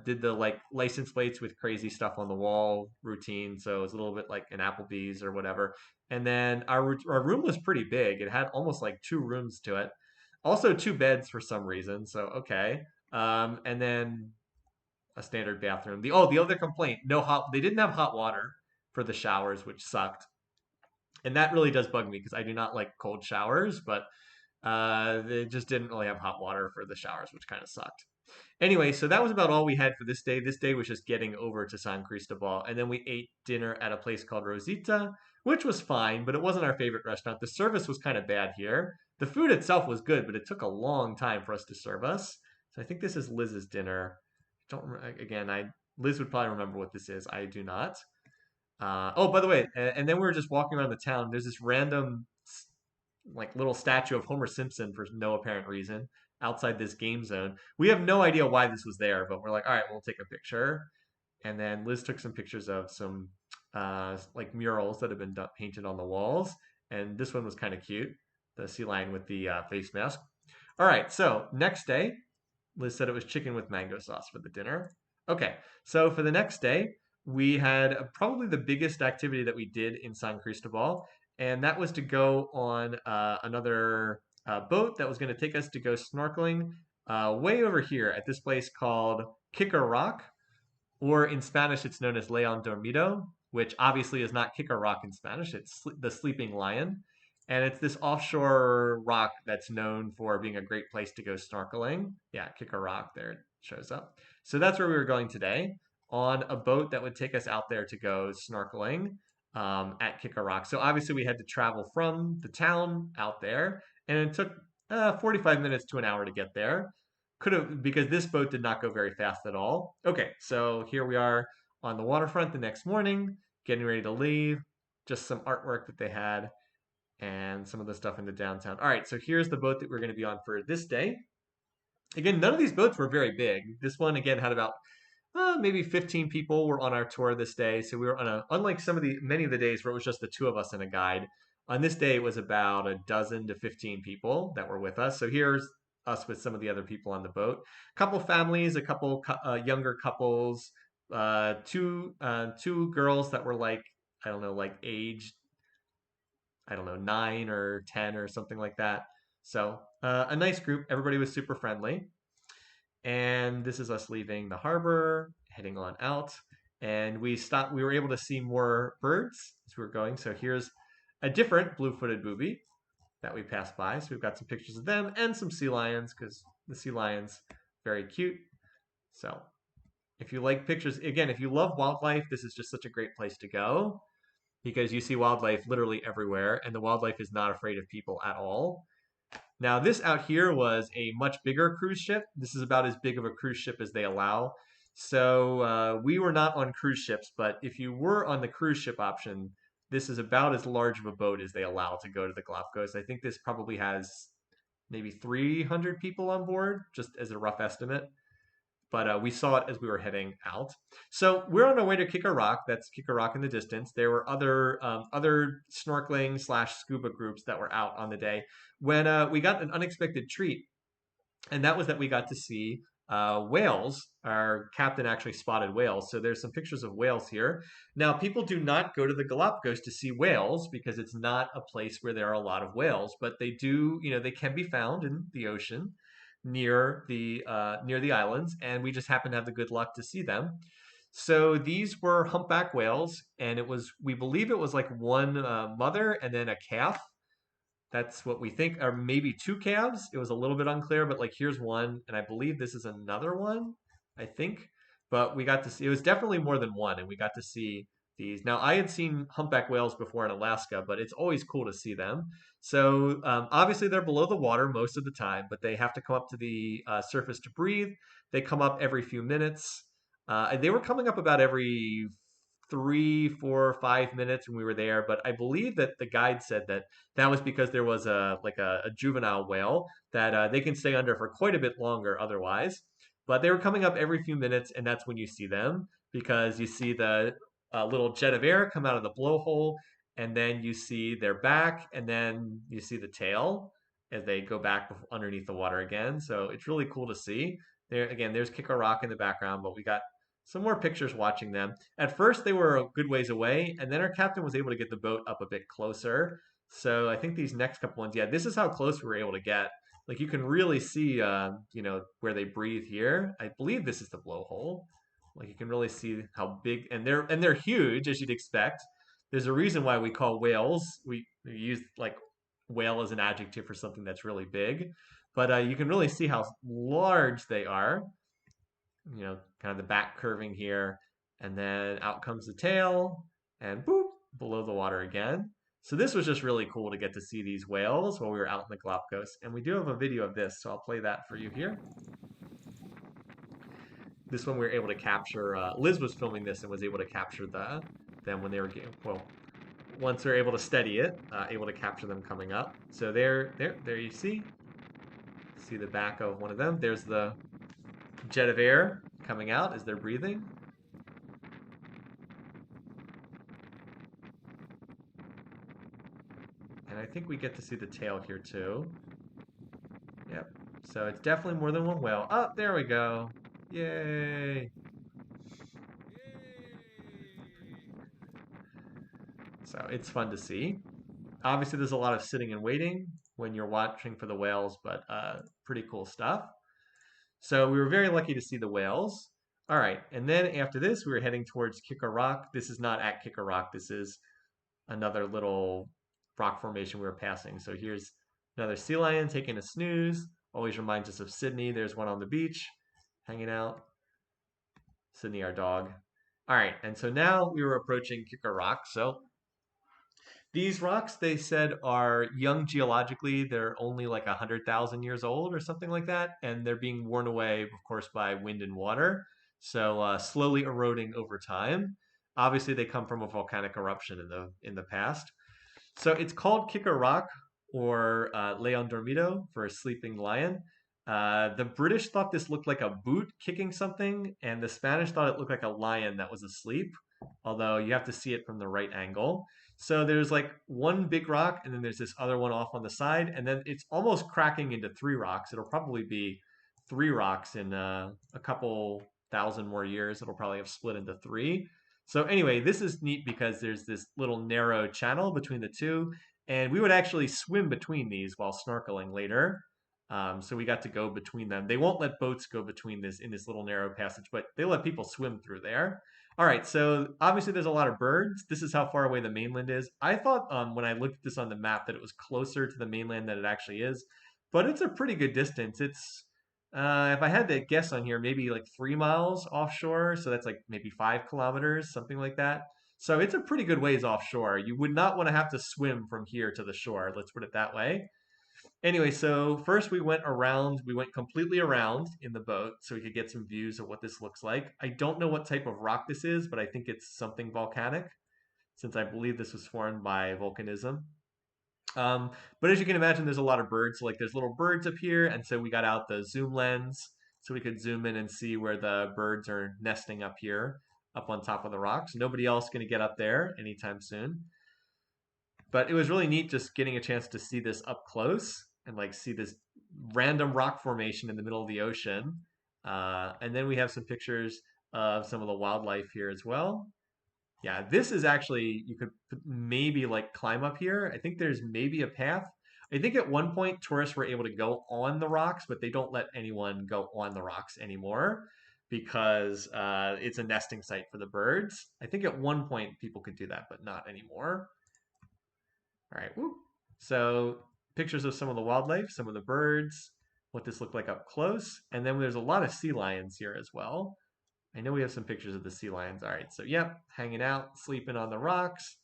Did the like license plates with crazy stuff on the wall routine, so it was a little bit like an Applebee's or whatever. And then our room was pretty big. It had almost like two rooms to it. Also two beds for some reason. So okay. And then a standard bathroom. The other complaint, no hot. They didn't have hot water for the showers, which sucked. And that really does bug me because I do not like cold showers, but they just didn't really have hot water for the showers, which kind of sucked. Anyway, so that was about all we had for this day. This day was just getting over to San Cristobal. And then we ate dinner at a place called Rosita, which was fine, but it wasn't our favorite restaurant. The service was kind of bad here. The food itself was good, but it took a long time for us to serve us. So I think this is Liz's dinner. Don't again, I Liz would probably remember what this is. I do not. Oh, by the way, and then we were just walking around the town. There's this random like little statue of Homer Simpson for no apparent reason outside this game zone. We have no idea why this was there, but we're like, all right, we'll take a picture. And then Liz took some pictures of some like murals that have been painted on the walls, and this one was kind of cute, the sea lion with the face mask. All right, so next day, Liz said it was chicken with mango sauce for the dinner. Okay, so for the next day, we had probably the biggest activity that we did in San Cristobal, and that was to go on another boat that was going to take us to go snorkeling way over here at this place called Kicker Rock, or in Spanish, it's known as León Dormido, which obviously is not Kicker Rock in Spanish. It's the Sleeping Lion. And it's this offshore rock that's known for being a great place to go snorkeling. Yeah, Kick a Rock there it shows up. So that's where we were going today on a boat that would take us out there to go snorkeling at Kick a Rock. So obviously we had to travel from the town out there, and it took 45 minutes to an hour to get there. Could have, because this boat did not go very fast at all. Okay, so here we are on the waterfront the next morning, getting ready to leave. Just some artwork that they had and some of the stuff in the downtown. All right, so here's the boat that we're going to be on for this day. Again, none of these boats were very big. This one, again, had about maybe 15 people were on our tour this day. So we were on unlike many of the days where it was just the two of us and a guide, on this day it was about a dozen to 15 people that were with us. So here's us with some of the other people on the boat. A couple families, a couple younger couples, two girls that were like, I don't know, like aged, I don't know, 9 or 10 or something like that. So a nice group. Everybody was super friendly. And this is us leaving the harbor, heading on out. And we stopped. We were able to see more birds as we were going. So here's a different blue-footed booby that we passed by. So we've got some pictures of them and some sea lions because the sea lions very cute. So if you like pictures, again, if you love wildlife, this is just such a great place to go because you see wildlife literally everywhere, and the wildlife is not afraid of people at all. Now, this out here was a much bigger cruise ship. This is about as big of a cruise ship as they allow. So we were not on cruise ships, but if you were on the cruise ship option, this is about as large of a boat as they allow to go to the Galapagos. I think this probably has maybe 300 people on board, just as a rough estimate. But we saw it as we were heading out. So we're on our way to Kick a Rock. That's Kick a Rock in the distance. There were other snorkeling slash scuba groups that were out on the day when we got an unexpected treat, and that was that we got to see whales. Our captain actually spotted whales. So there's some pictures of whales here. Now, people do not go to the Galapagos to see whales because it's not a place where there are a lot of whales, but they do, they can be found in the ocean near the islands, and we just happened to have the good luck to see them. So these were humpback whales, and we believe it was like one mother and then a calf. That's what we think, or maybe two calves. It was a little bit unclear, but like here's one, and I believe this is another one, I think. But we got to see, it was definitely more than one, and we got to see these. Now, I had seen humpback whales before in Alaska, but it's always cool to see them. So obviously, they're below the water most of the time, but they have to come up to the surface to breathe. They come up every few minutes. They were coming up about every 3, 4, 5 minutes when we were there, but I believe that the guide said that that was because there was a juvenile whale that they can stay under for quite a bit longer otherwise. But they were coming up every few minutes, and that's when you see them because you see the little jet of air come out of the blowhole, and then you see their back, and then you see the tail as they go back underneath the water again. So it's really cool to see. There again, there's Kick a Rock in the background, but we got some more pictures watching them. At first, they were a good ways away, and then our captain was able to get the boat up a bit closer. So I think these next couple ones, yeah, this is how close we were able to get. Like you can really see, where they breathe here. I believe this is the blowhole. Like you can really see how big, and they're huge as you'd expect. There's a reason why we call whales. We use like whale as an adjective for something that's really big, but you can really see how large they are. Kind of the back curving here, and then out comes the tail, and boop, below the water again. So this was just really cool to get to see these whales while we were out in the Galapagos, and we do have a video of this, so I'll play that for you here. This one we were able to capture. Liz was filming this and was able to capture them when they were getting, well, once they're able to steady it, able to capture them coming up. So there you see the back of one of them. There's the jet of air coming out as they're breathing. And I think we get to see the tail here too. Yep. So it's definitely more than one whale. Oh, there we go. Yay. So it's fun to see. Obviously, there's a lot of sitting and waiting when you're watching for the whales, but pretty cool stuff. So we were very lucky to see the whales. All right, and then after this, we were heading towards Kick a Rock. This is not at Kick a Rock. This is another little rock formation we were passing. So here's another sea lion taking a snooze. Always reminds us of Sydney. There's one on the beach hanging out. Sydney, our dog. All right, and so now we were approaching Kicker Rock. So these rocks, they said, are young geologically. They're only like 100,000 years old or something like that, and they're being worn away, of course, by wind and water. So slowly eroding over time. Obviously, they come from a volcanic eruption in the past. So it's called Kicker Rock or Leon Dormido for a sleeping lion. The British thought this looked like a boot kicking something, and the Spanish thought it looked like a lion that was asleep, although you have to see it from the right angle. So there's like one big rock, and then there's this other one off on the side, and then it's almost cracking into three rocks. It'll probably be three rocks in a couple thousand more years. It'll probably have split into three. So anyway, this is neat because there's this little narrow channel between the two, and we would actually swim between these while snorkeling later. So we got to go between them. They won't let boats go between this in this little narrow passage, but they let people swim through there. All right, so obviously there's a lot of birds. This is how far away the mainland is. I thought when I looked at this on the map that it was closer to the mainland than it actually is, but it's a pretty good distance. It's if I had to guess on here, maybe like 3 miles offshore. So that's like maybe 5 kilometers, something like that. So it's a pretty good ways offshore. You would not want to have to swim from here to the shore. Let's put it that way. Anyway, so first we went around, we went completely around in the boat so we could get some views of what this looks like. I don't know what type of rock this is, but I think it's something volcanic since I believe this was formed by volcanism. Um, but as you can imagine, there's a lot of birds. So, like there's little birds up here, and so we got out the zoom lens so we could zoom in and see where the birds are nesting up here, up on top of the rocks. Nobody else going to get up there anytime soon. But it was really neat just getting a chance to see this up close and like see this random rock formation in the middle of the ocean. And then we have some pictures of some of the wildlife here as well. Yeah, this is actually, you could maybe like climb up here. I think there's maybe a path. I think at one point tourists were able to go on the rocks, but they don't let anyone go on the rocks anymore because it's a nesting site for the birds. I think at one point people could do that, but not anymore. All right, woo. So pictures of some of the wildlife, some of the birds, what this looked like up close. And then there's a lot of sea lions here as well. I know we have some pictures of the sea lions. All right, so yep, hanging out, sleeping on the rocks.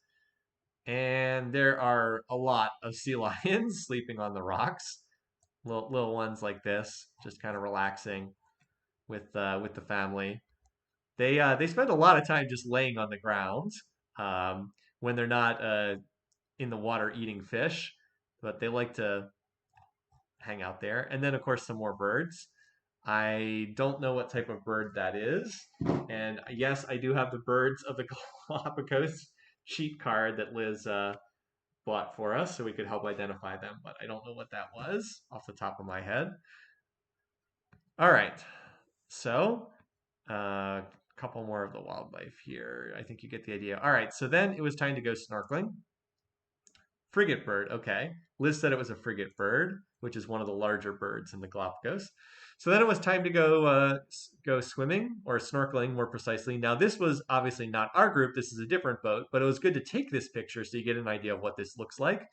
And there are a lot of sea lions sleeping on the rocks. Little ones like this, just kind of relaxing with the family. They spend a lot of time just laying on the ground when they're not in the water eating fish, but they like to hang out there. And then of course some more birds. I don't know what type of bird that is. And yes, I do have the birds of the Galapagos sheet card that Liz bought for us so we could help identify them, but I don't know what that was off the top of my head. All right, so a couple more of the wildlife here. I think you get the idea. All right, so then it was time to go snorkeling. Frigate bird, okay. Liz said it was a frigate bird, which is one of the larger birds in the Galapagos. So then it was time to go swimming or snorkeling more precisely. Now this was obviously not our group. This is a different boat, but it was good to take this picture so you get an idea of what this looks like.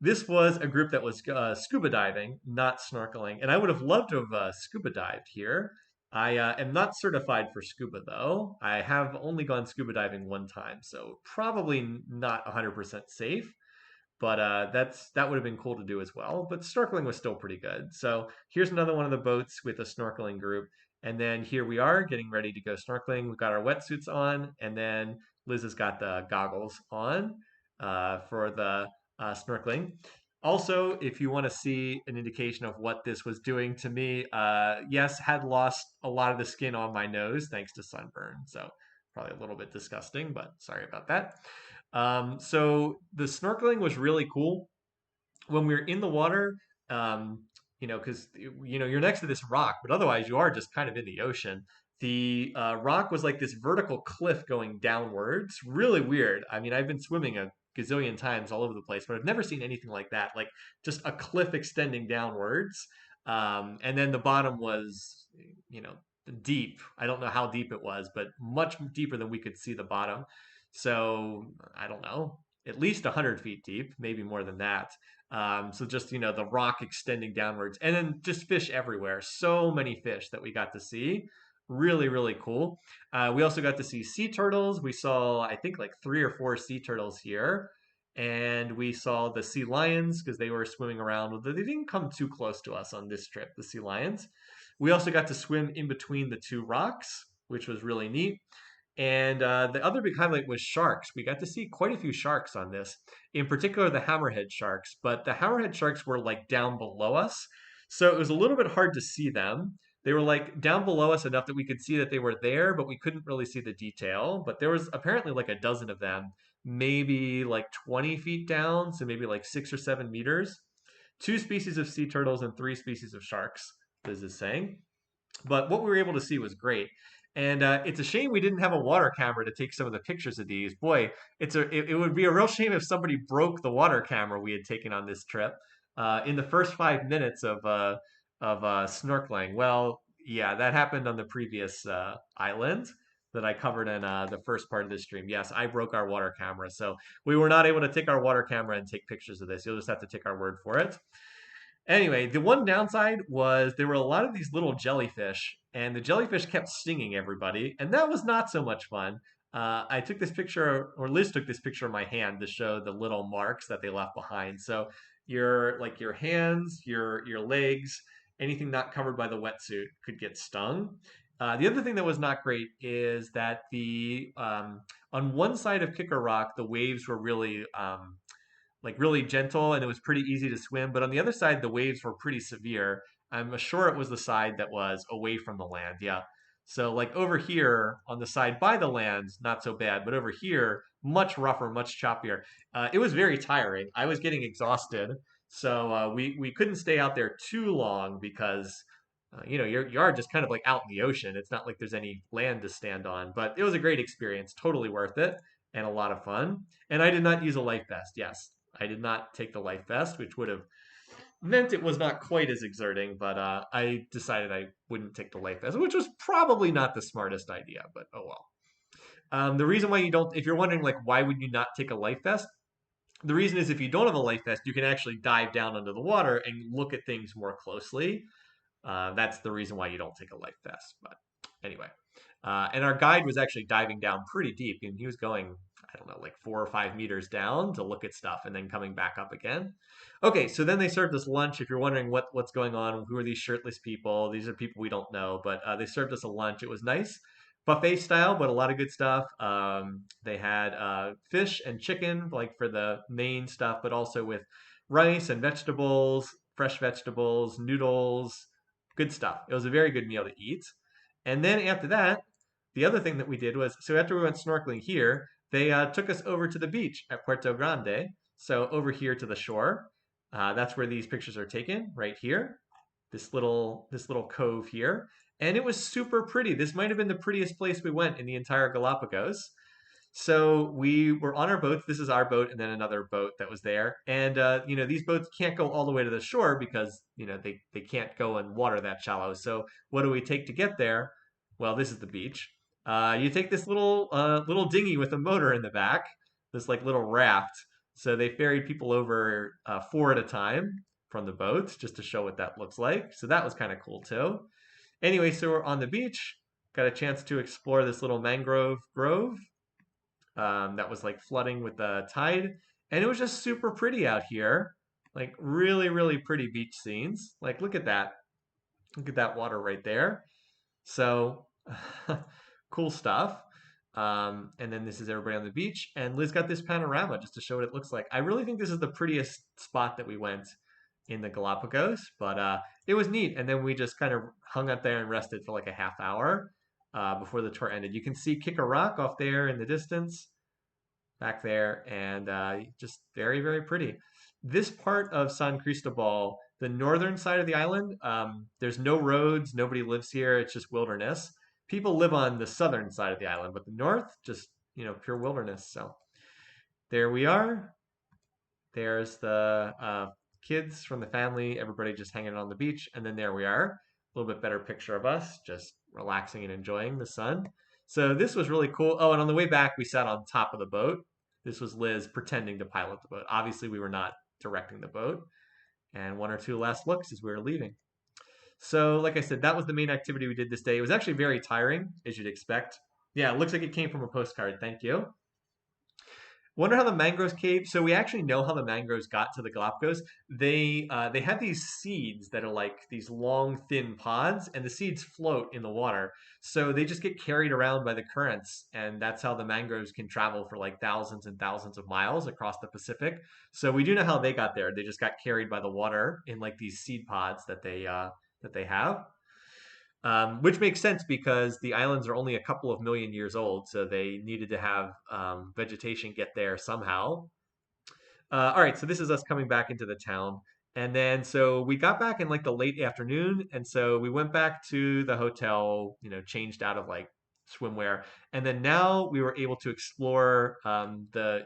This was a group that was scuba diving, not snorkeling, and I would have loved to have scuba dived here. I am not certified for scuba though. I have only gone scuba diving one time, so probably not 100% safe. But that would have been cool to do as well. But snorkeling was still pretty good. So here's another one of the boats with a snorkeling group. And then here we are getting ready to go snorkeling. We've got our wetsuits on, and then Liz has got the goggles on for the snorkeling. Also, if you want to see an indication of what this was doing to me, yes, had lost a lot of the skin on my nose thanks to sunburn. So probably a little bit disgusting, but sorry about that. So the snorkeling was really cool. When we were in the water, because you're next to this rock, but otherwise you are just kind of in the ocean. The rock was like this vertical cliff going downwards. Really weird. I mean, I've been swimming a gazillion times all over the place, but I've never seen anything like that. Like just a cliff extending downwards. And then the bottom was, you know, deep. I don't know how deep it was, but much deeper than we could see the bottom. So I don't know. at least 100 feet deep, maybe more than that. So just, the rock extending downwards and then just fish everywhere. So many fish that we got to see. Really, really cool. We also got to see sea turtles. We saw, I think, like 3 or 4 sea turtles here. And we saw the sea lions because they were swimming around. They didn't come too close to us on this trip, the sea lions. We also got to swim in between the two rocks, which was really neat. And the other big highlight was sharks. We got to see quite a few sharks on this, in particular the hammerhead sharks. But the hammerhead sharks were like down below us. So it was a little bit hard to see them. They were like down below us enough that we could see that they were there, but we couldn't really see the detail. But there was apparently like a dozen of them, maybe like 20 feet down, so maybe like 6 or 7 meters. 2 species of sea turtles and 3 species of sharks, this is saying. But what we were able to see was great. And it's a shame we didn't have a water camera to take some of the pictures of these. Boy, it would be a real shame if somebody broke the water camera we had taken on this trip in the first 5 minutes of snorkeling. Well, yeah, that happened on the previous island that I covered in the first part of this stream. Yes, I broke our water camera, so we were not able to take our water camera and take pictures of this. You'll just have to take our word for it. Anyway, the one downside was there were a lot of these little jellyfish, and the jellyfish kept stinging everybody, and that was not so much fun. I took this picture, or Liz took this picture of my hand to show the little marks that they left behind. So your hands, your legs, anything not covered by the wetsuit could get stung. The other thing that was not great is that the on one side of Kicker Rock, the waves were really like really gentle and it was pretty easy to swim. But on the other side, the waves were pretty severe. I'm sure it was the side that was away from the land. Yeah. So like over here on the side by the land, not so bad, but over here, much rougher, much choppier. It was very tiring. I was getting exhausted, so we couldn't stay out there too long because you are just kind of like out in the ocean. It's not like there's any land to stand on, but it was a great experience, totally worth it, and a lot of fun. And I did not use a life vest. Yes, I did not take the life vest, which would have meant it was not quite as exerting, but I decided I wouldn't take the life vest, which was probably not the smartest idea, but oh well. The reason why you don't, if you're wondering, like, why would you not take a life vest? The reason is if you don't have a life vest, you can actually dive down under the water and look at things more closely. That's the reason why you don't take a life vest. But anyway, and our guide was actually diving down pretty deep, and he was going, I don't know, like 4 or 5 meters down to look at stuff, and then coming back up again. Okay, so then they served us lunch. If you're wondering what's going on, who are these shirtless people? These are people we don't know, but they served us a lunch. It was nice, buffet style, but a lot of good stuff. They had fish and chicken, like for the main stuff, but also with rice and vegetables, fresh vegetables, noodles, good stuff. It was a very good meal to eat. And then after that, the other thing that we did was, so after we went snorkeling here, they took us over to the beach at Puerto Grande. So over here to the shore, that's where these pictures are taken, right here. This little cove here, and it was super pretty. This might have been the prettiest place we went in the entire Galapagos. So we were on our boats. This is our boat, and then another boat that was there. And these boats can't go all the way to the shore because they can't go in water that shallow. So what do we take to get there? Well, this is the beach. You take this little dinghy with a motor in the back, this like little raft. So they ferried people over 4 at a time from the boats just to show what that looks like. So that was kind of cool too. Anyway, so we're on the beach. Got a chance to explore this little mangrove grove that was like flooding with the tide. And it was just super pretty out here. Like really, really pretty beach scenes. Like, look at that. Look at that water right there. So cool stuff. And then this is everybody on the beach. And Liz got this panorama just to show what it looks like. I really think this is the prettiest spot that we went in the Galapagos, but it was neat. And then we just kind of hung out there and rested for like a half hour before the tour ended. You can see Kicker Rock off there in the distance, back there, and just very, very pretty. This part of San Cristobal, the northern side of the island, there's no roads, nobody lives here, it's just wilderness. People live on the southern side of the island, but the north, just, pure wilderness. So there we are. There's the kids from the family, everybody just hanging on the beach. And then there we are, a little bit better picture of us, just relaxing and enjoying the sun. So this was really cool. Oh, and on the way back, we sat on top of the boat This was Liz pretending to pilot the boat. Obviously, we were not directing the boat. And one or two last looks as we were leaving. So, like I said, that was the main activity we did this day. It was actually very tiring, as you'd expect. Yeah, it looks like it came from a postcard. Thank you. Wonder how the mangroves cave. So we actually know how the mangroves got to the Galapagos. They have these seeds that are like these long, thin pods, and the seeds float in the water. So they just get carried around by the currents, and that's how the mangroves can travel for like thousands and thousands of miles across the Pacific. So we do know how they got there. They just got carried by the water in like these seed pods that they have. Which makes sense because the islands are only a couple of million years old, so they needed to have vegetation get there somehow. All right, so this is us coming back into the town. And then so we got back in like the late afternoon, and so we went back to the hotel, changed out of like swimwear, and then now we were able to explore the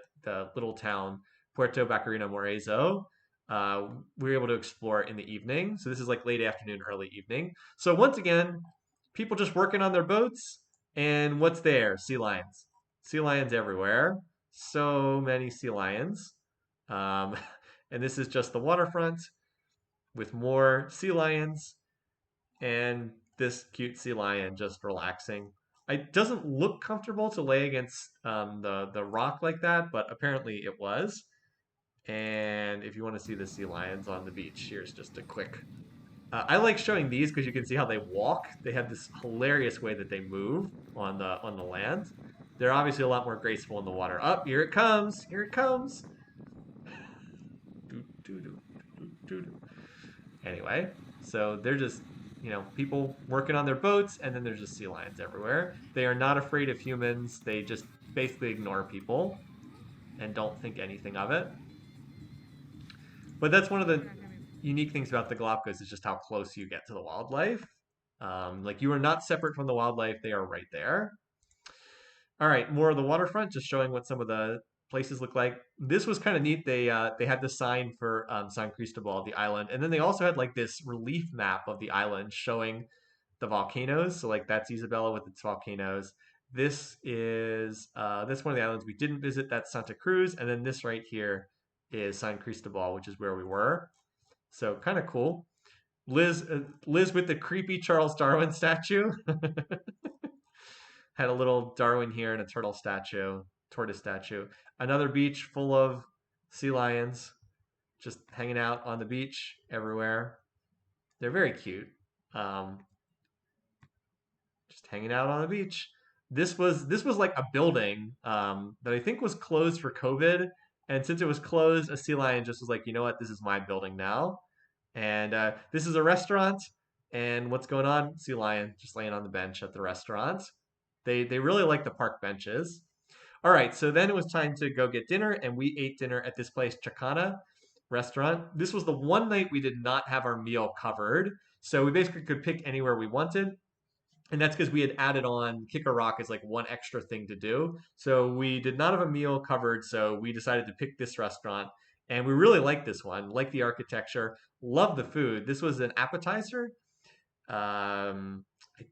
little town Puerto Bacarino Morezo. Uh, we were able to explore in the evening, so this is like late afternoon, early evening. So once again, people just working on their boats, and what's there? Sea lions everywhere. So many sea lions. Um, and this is just the waterfront with more sea lions and this cute sea lion just relaxing. It doesn't look comfortable to lay against the rock like that, but apparently it was. And if you want to see the sea lions on the beach, here's just a quick. I like showing these because you can see how they walk. They have this hilarious way that they move on the land. They're obviously a lot more graceful in the water. Up, here it comes! Here it comes! Anyway, so they're just, people working on their boats, and then there's just sea lions everywhere. They are not afraid of humans. They just basically ignore people and don't think anything of it. But that's one of the unique things about the Galapagos is just how close you get to the wildlife. Like you are not separate from the wildlife; they are right there. All right, more of the waterfront, just showing what some of the places look like. This was kind of neat. They had the sign for San Cristobal, the island, and then they also had like this relief map of the island showing the volcanoes. So like that's Isabella with its volcanoes. This is this one of the islands we didn't visit. That's Santa Cruz, and then this right here is San Cristobal, which is where we were. So kind of cool. Liz with the creepy Charles Darwin statue. Had a little Darwin here and a tortoise statue. Another beach full of sea lions just hanging out on the beach everywhere. They're very cute. Um, just hanging out on the beach. This was like a building that I think was closed for COVID, and since it was closed, a sea lion just was like, you know what, this is my building now. And this is a restaurant, and what's going on? Sea lion just laying on the bench at the restaurant. They really like the park benches. All right, so then it was time to go get dinner, and we ate dinner at this place, Chacana restaurant. This was the one night we did not have our meal covered, so we basically could pick anywhere we wanted. And that's because we had added on Kick a Rock as like one extra thing to do. So we did not have a meal covered, so we decided to pick this restaurant. And we really liked this one, like the architecture, love the food. This was an appetizer. I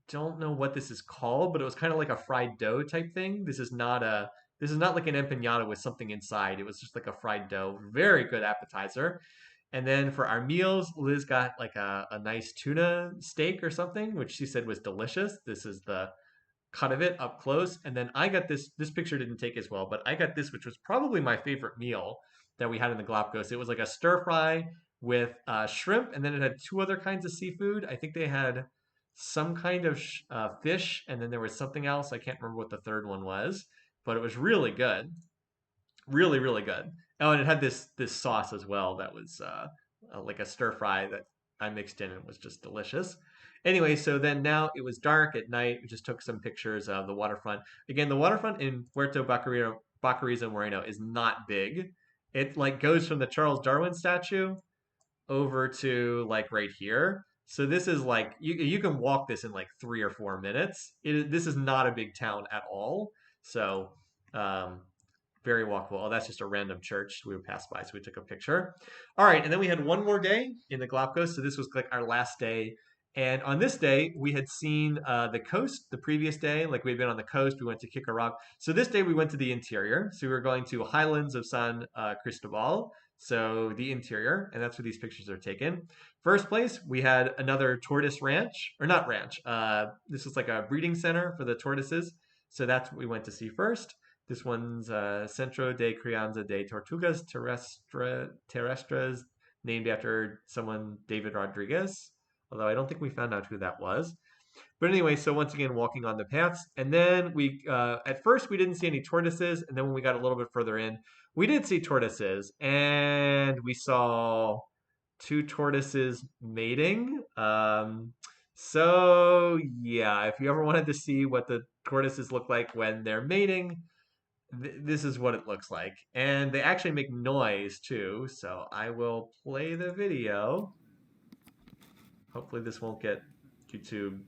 don't know what this is called, but it was kind of like a fried dough type thing. This is not like an empanada with something inside. It was just like a fried dough. Very good appetizer. And then for our meals, Liz got like a nice tuna steak or something, which she said was delicious. This is the cut of it up close. And then I got this. This picture didn't take as well, but I got this, which was probably my favorite meal that we had in the Galapagos. It was like a stir fry with shrimp, and then it had two other kinds of seafood. I think they had some kind of fish, and then there was something else. I can't remember what the third one was, but it was really good, really really good. Oh, and it had this sauce as well that was like a stir fry that I mixed in and was just delicious. Anyway, so then now it was dark at night. We just took some pictures of the waterfront. Again, the waterfront in Puerto Baccariza Moreno is not big. It like goes from the Charles Darwin statue over to like right here. So this is like you can walk this in like 3 or 4 minutes. This is not a big town at all. So um, very walkable. Oh, that's just a random church we would pass by, so we took a picture. All right, and then we had one more day in the Galapagos. So this was like our last day, And on this day, we had seen the coast the previous day. Like we had been on the coast, we went to kick a rock. So this day we went to the interior. So we were going to Highlands of San Cristobal. So the interior, and that's where these pictures are taken. First place, we had another tortoise ranch, or not ranch. This was like a breeding center for the tortoises. So that's what we went to see first. This one's Centro de Crianza de Tortugas Terrestres, named after someone, David Rodriguez, although I don't think we found out who that was. But anyway, so once again, walking on the paths. And then at first, we didn't see any tortoises. And then when we got a little bit further in, we did see tortoises. And we saw two tortoises mating. So, yeah, if you ever wanted to see what the tortoises look like when they're mating, this is what it looks like. And they actually make noise too. So I will play the video. Hopefully this won't get YouTube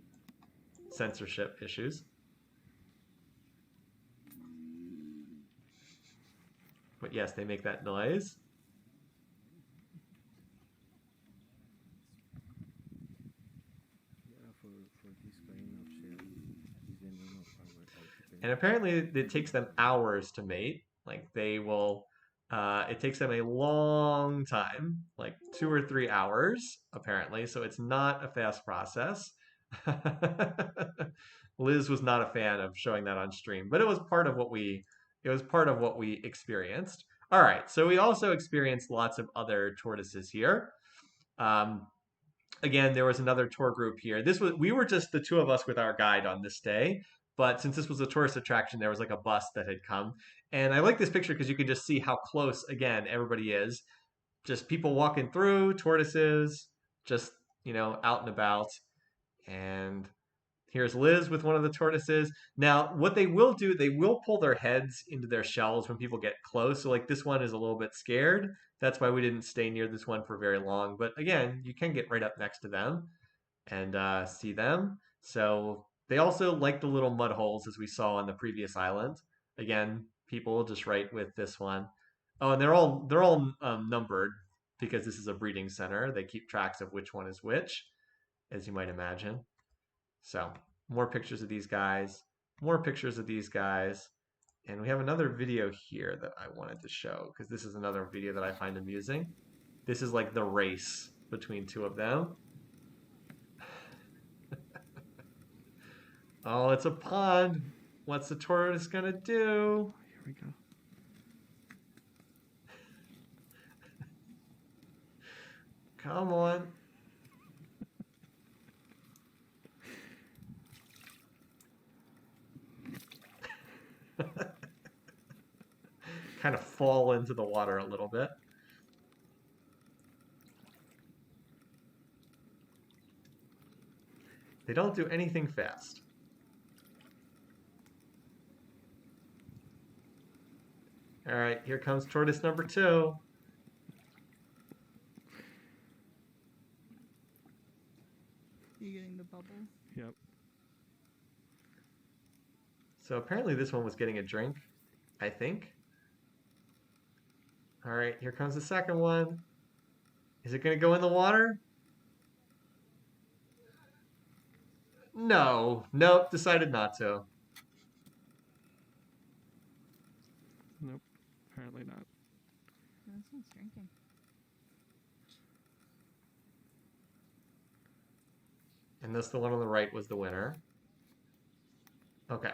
censorship issues. But yes, they make that noise. Yeah, for this kind of shell is the name of our archipelago. And apparently it takes them hours to mate. Like they will, it takes them a long time, like 2 or 3 hours, apparently. So it's not a fast process. Liz was not a fan of showing that on stream, but it was part of what we experienced. All right, so we also experienced lots of other tortoises here. Um, Again, there was another tour group here. We were just the two of us with our guide on this day, but since this was a tourist attraction, there was like a bus that had come. And I like this picture because you can just see how close again everybody is. Just people walking through, tortoises, just out and about. And here's Liz with one of the tortoises. Now, what they will do, they will pull their heads into their shells when people get close. So, like, this one is a little bit scared. That's why we didn't stay near this one for very long. But again, you can get right up next to them and see them. So, they also like the little mud holes as we saw on the previous island. Again, people just right with this one. Oh, and they're all numbered because this is a breeding center. They keep tracks of which one is which, as you might imagine. So more pictures of these guys, more pictures of these guys. And we have another video here that I wanted to show because this is another video that I find amusing. This is like the race between two of them. Oh, it's a pond. What's the tortoise gonna do? Here we go. Come on. Kind of fall into the water a little bit. They don't do anything fast. All right, here comes tortoise number 2. You getting the bubble? Yep. So apparently this one was getting a drink, I think. All right, here comes the second one. Is it going to go in the water? No. Nope, decided not to. Nope. Apparently not. This one's drinking. And this, the one on the right, was the winner. Okay.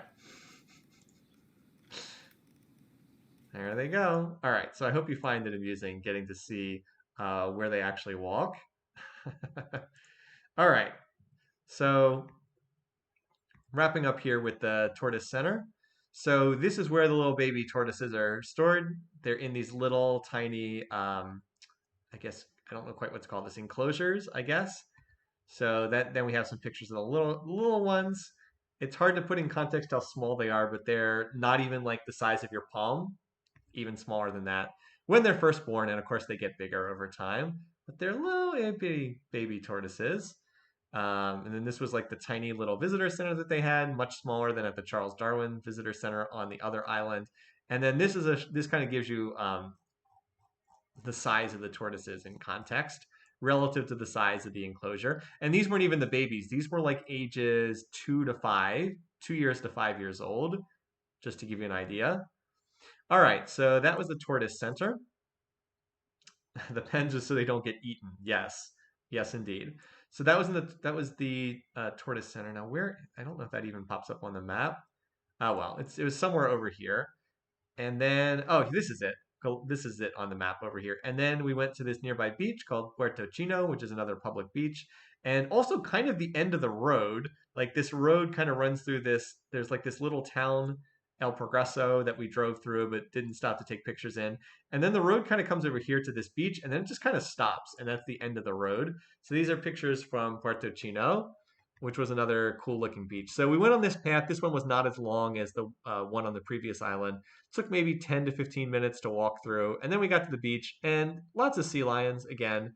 There they go. All right, so I hope you find it amusing getting to see where they actually walk. All right, so wrapping up here with the Tortoise Center. So this is where the little baby tortoises are stored. They're in these little tiny, I guess, I don't know quite what's called this, enclosures, I guess. So then we have some pictures of the little ones. It's hard to put in context how small they are, but they're not even like the size of your palm, even smaller than that when they're first born, and of course they get bigger over time. But they're little baby tortoises. And then this was like the tiny little visitor center that they had, much smaller than at the Charles Darwin Visitor Center on the other island. And then this kind of gives you the size of the tortoises in context. relative to the size of the enclosure. And these weren't even the babies. These were like ages 2 years to 5 years old, just to give you an idea. All right, so that was the Tortoise Center. The pens just so they don't get eaten. Yes, yes, indeed. So that was the Tortoise Center. Now where I don't know if that even pops up on the map. Oh well, it was somewhere over here. And then, oh, this is it. This is it on the map over here. And then we went to this nearby beach called Puerto Chino, which is another public beach. And also kind of the end of the road. Like this road kind of runs through this. There's like this little town, El Progreso, that we drove through but didn't stop to take pictures in. And then the road kind of comes over here to this beach and then it just kind of stops. And that's the end of the road. So these are pictures from Puerto Chino, which was another cool looking beach. So we went on this path. This one was not as long as the one on the previous island. It took maybe 10 to 15 minutes to walk through. And then we got to the beach and lots of sea lions again.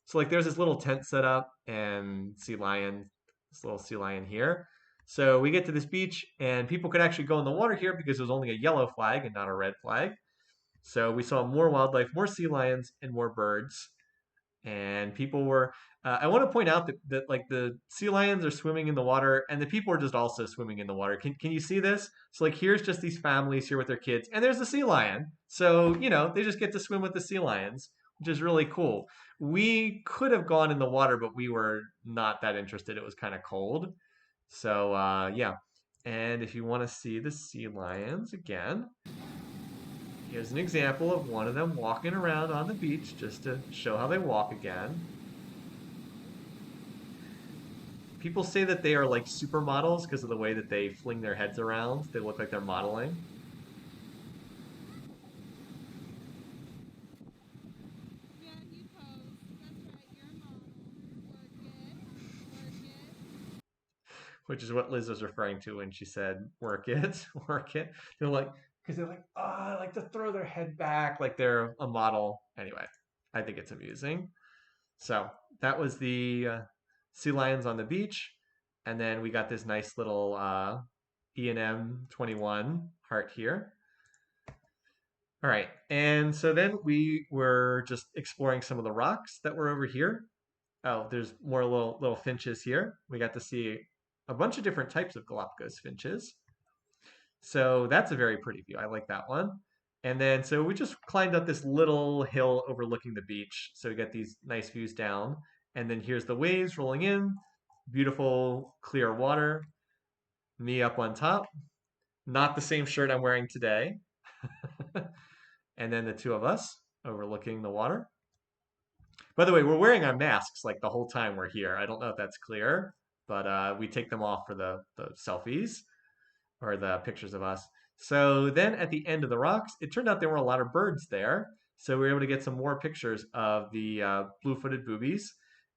So like there's this little tent set up and sea lion, this little sea lion here. So we get to this beach and people could actually go in the water here because it was only a yellow flag and not a red flag. So we saw more wildlife, more sea lions, and more birds. And people were I want to point out that like the sea lions are swimming in the water and the people are just also swimming in the water. Can you see this? So like here's just these families here with their kids and there's the sea lion. So, they just get to swim with the sea lions, which is really cool. We could have gone in the water, but we were not that interested. It was kind of cold. So, yeah. And if you want to see the sea lions again, here's an example of one of them walking around on the beach just to show how they walk again. People say that they are like supermodels because of the way that they fling their heads around. They look like they're modeling. Yeah, you pose. That's right, you're a model. Work it. Work it. Which is what Liz was referring to when she said, work it, work it. They're like, because they're like, oh, I like to throw their head back like they're a model. Anyway, I think it's amusing. So that was the sea lions on the beach. And then we got this nice little E&M 21 heart here. All right. And so then we were just exploring some of the rocks that were over here. Oh, there's more little finches here. We got to see a bunch of different types of Galapagos finches. So that's a very pretty view. I like that one. And then so we just climbed up this little hill overlooking the beach. So we got these nice views down. And then here's the waves rolling in. Beautiful clear water. Me up on top. Not the same shirt I'm wearing today. And then the two of us overlooking the water. By the way, we're wearing our masks like the whole time we're here. I don't know if that's clear, but we take them off for the selfies or the pictures of us. So then at the end of the rocks, it turned out there were a lot of birds there. So we were able to get some more pictures of the blue-footed boobies.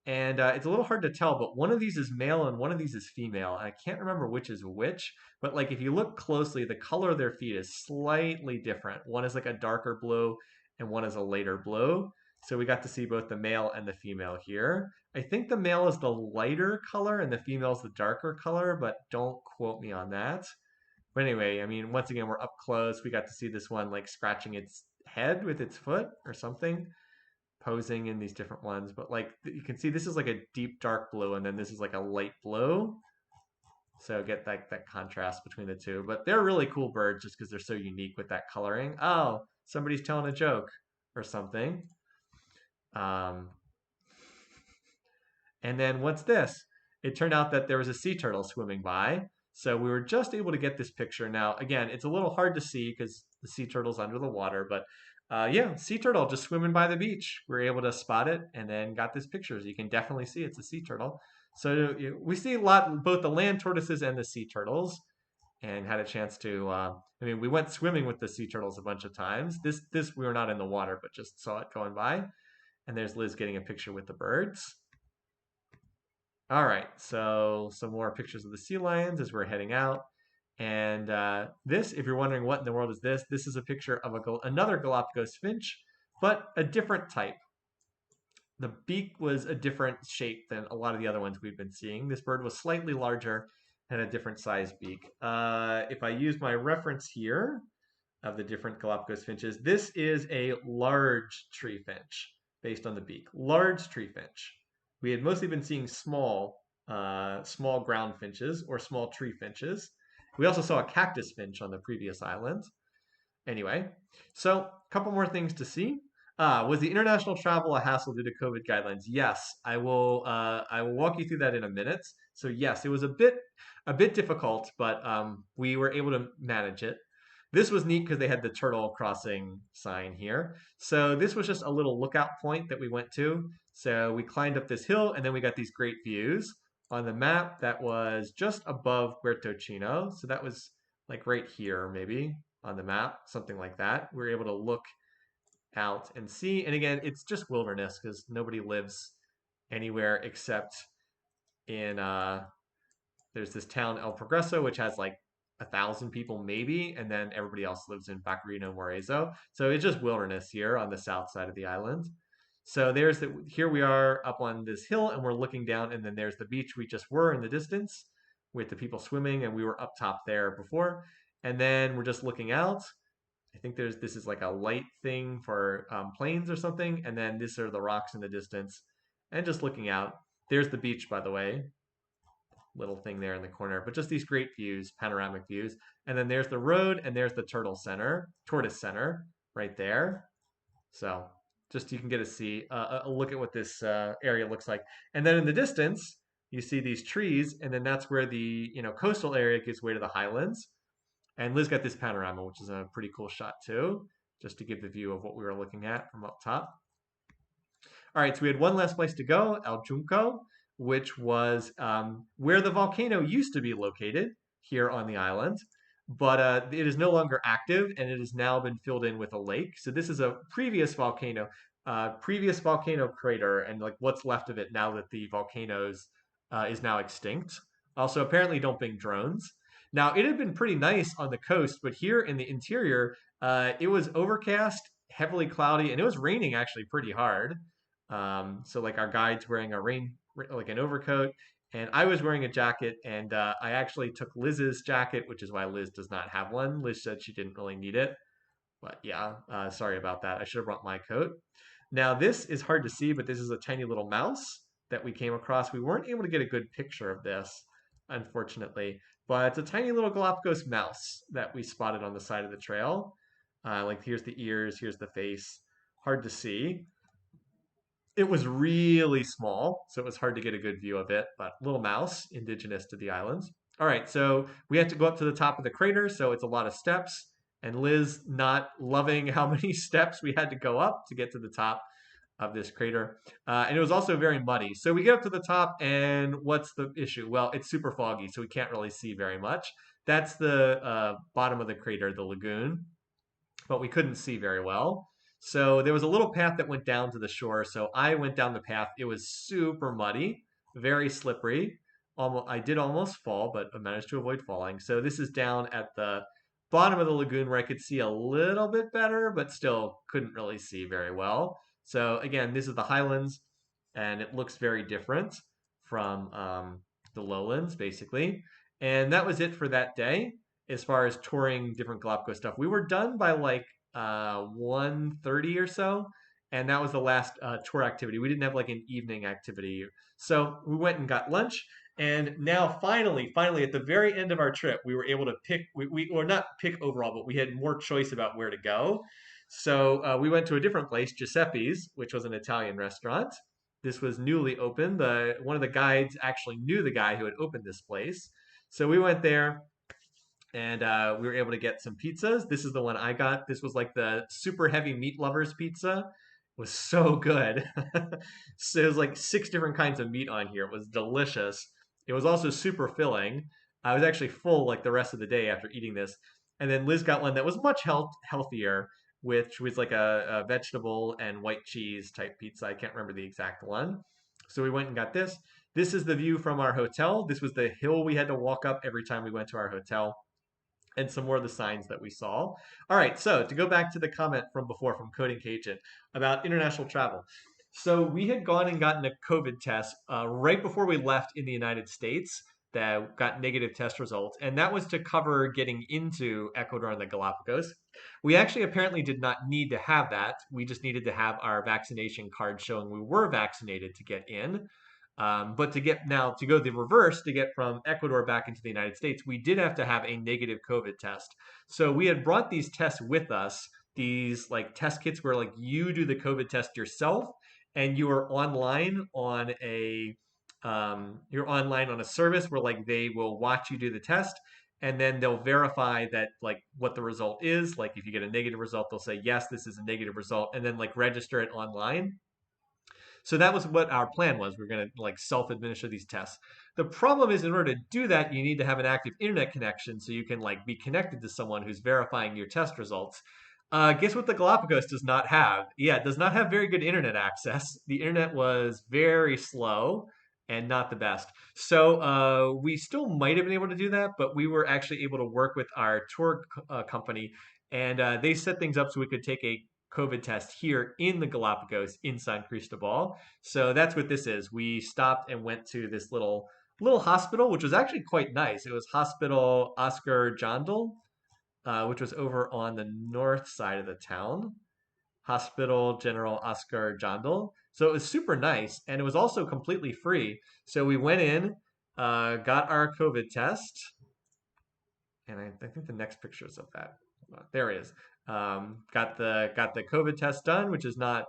And it's a little hard to tell, but one of these is male and one of these is female. And I can't remember which is which, but like if you look closely, the color of their feet is slightly different. One is like a darker blue and one is a lighter blue. So we got to see both the male and the female here. I think the male is the lighter color and the female is the darker color, but don't quote me on that. But anyway, I mean, once again, we're up close. We got to see this one like scratching its head with its foot or something, posing in these different ones. But like you can see, this is like a deep dark blue, and then this is like a light blue. So get that contrast between the two. But they're really cool birds just because they're so unique with that coloring. Oh, somebody's telling a joke or something. Um, and then what's this? It turned out that there was a sea turtle swimming by. So we were just able to get this picture. Now, again, it's a little hard to see because the sea turtle's under the water, but yeah, sea turtle just swimming by the beach. We were able to spot it and then got this picture. So you can definitely see it's a sea turtle. So we see a lot, both the land tortoises and the sea turtles, and had a chance to. I mean, we went swimming with the sea turtles a bunch of times. This we were not in the water, but just saw it going by. And there's Liz getting a picture with the birds. All right, so some more pictures of the sea lions as we're heading out. And this, if you're wondering what in the world is this is a picture of another Galapagos finch, but a different type. The beak was a different shape than a lot of the other ones we've been seeing. This bird was slightly larger and a different size beak. If I use my reference here of the different Galapagos finches, this is a large tree finch. based on the beak. Large tree finch. We had mostly been seeing small ground finches or small tree finches. We also saw a cactus finch on the previous island. Anyway, so a couple more things to see. Was the international travel a hassle due to COVID guidelines? Yes, I will. I will walk you through that in a minute. So yes, it was a bit difficult, but we were able to manage it. This was neat because they had the turtle crossing sign here. So this was just a little lookout point that we went to. So we climbed up this hill, and then we got these great views on the map. That was just above Puerto Chino. So that was like right here, maybe on the map, something like that. We were able to look out and see. And again, it's just wilderness because nobody lives anywhere except in there's this town El Progreso, which has like 1,000 people maybe, and then everybody else lives in Vacarino, Morezo. So it's just wilderness here on the south side of the island. So here we are up on this hill, and we're looking down, and then there's the beach we just were in the distance with the people swimming, and we were up top there before. And then we're just looking out. I think this is like a light thing for planes or something, and then these are the rocks in the distance, and just looking out. There's the beach, by the way, little thing there in the corner, but just these great views, panoramic views. And then there's the road, and there's the Tortoise Center right there. So just you can get a look at what this area looks like. And then in the distance, you see these trees, and then that's where the coastal area gives way to the highlands. And Liz got this panorama, which is a pretty cool shot too, just to give the view of what we were looking at from up top. All right, so we had one last place to go, El Junco, which was where the volcano used to be located here on the island, but it is no longer active, and it has now been filled in with a lake. So this is a previous volcano crater, and like what's left of it now that the volcanoes is now extinct. Also, apparently, don't bring drones. Now, it had been pretty nice on the coast, but here in the interior, it was overcast, heavily cloudy, and it was raining actually pretty hard. So like our guide's wearing like an overcoat, and I was wearing a jacket, and I actually took Liz's jacket, which is why Liz does not have one. Liz said she didn't really need it, but yeah, sorry about that. I should have brought my coat. Now this is hard to see, but this is a tiny little mouse that we came across. We weren't able to get a good picture of this, unfortunately, but it's a tiny little Galapagos mouse that we spotted on the side of the trail. Like here's the ears, here's the face. Hard to see. It was really small, so it was hard to get a good view of it, but little mouse, indigenous to the islands. All right, so we had to go up to the top of the crater, so it's a lot of steps, and Liz not loving how many steps we had to go up to get to the top of this crater. And it was also very muddy. So we get up to the top, and what's the issue? Well, it's super foggy, so we can't really see very much. That's the bottom of the crater, the lagoon, but we couldn't see very well. So there was a little path that went down to the shore. So I went down the path. It was super muddy, very slippery. I did almost fall, but I managed to avoid falling. So this is down at the bottom of the lagoon where I could see a little bit better, but still couldn't really see very well. So again, this is the Highlands, and it looks very different from the lowlands, basically. And that was it for that day as far as touring different Galapagos stuff. We were done by like 1:30 or so, and that was the last tour activity. We didn't have like an evening activity. So we went and got lunch, and now finally, at the very end of our trip, we were able to pick, or not pick overall, but we had more choice about where to go. So we went to a different place, Giuseppe's, which was an Italian restaurant. This was newly opened. One of the guides actually knew the guy who had opened this place. So we went there, and we were able to get some pizzas. This is the one I got. This was like the super heavy meat lovers pizza. It was so good. So it was like 6 different kinds of meat on here. It was delicious. It was also super filling. I was actually full like the rest of the day after eating this. And then Liz got one that was much healthier, which was like a vegetable and white cheese type pizza. I can't remember the exact one. So we went and got this. This is the view from our hotel. This was the hill we had to walk up every time we went to our hotel, and some more of the signs that we saw. All right, so to go back to the comment from before from Coding Cajun about international travel. So we had gone and gotten a COVID test right before we left in the United States. that got negative test results, and that was to cover getting into Ecuador and the Galapagos. We actually apparently did not need to have that. We just needed to have our vaccination card showing we were vaccinated to get in. But to get now to go the reverse to get from Ecuador back into the United States, we did have to have a negative COVID test. So we had brought these tests with us, these like test kits where like you do the COVID test yourself, and you are online on a you're online on a service where like they will watch you do the test, and then they'll verify that like what the result is. Like if you get a negative result, they'll say yes, this is a negative result, and then like register it online. So that was what our plan was. We are going to like self-administer these tests. The problem is, in order to do that, you need to have an active internet connection so you can like be connected to someone who's verifying your test results. Guess what the Galapagos does not have? Yeah, it does not have very good internet access. The internet was very slow and not the best. So we still might have been able to do that, but we were actually able to work with our tour company, and they set things up so we could take a COVID test here in the Galapagos in San Cristobal. So that's what this is. We stopped and went to this little hospital, which was actually quite nice. It was Hospital Oscar Jondal, which was over on the north side of the town. Hospital General Oscar Jondal. So it was super nice, and it was also completely free. So we went in, got our COVID test, and I think the next picture is of that. There it is. Got the COVID test done, which is not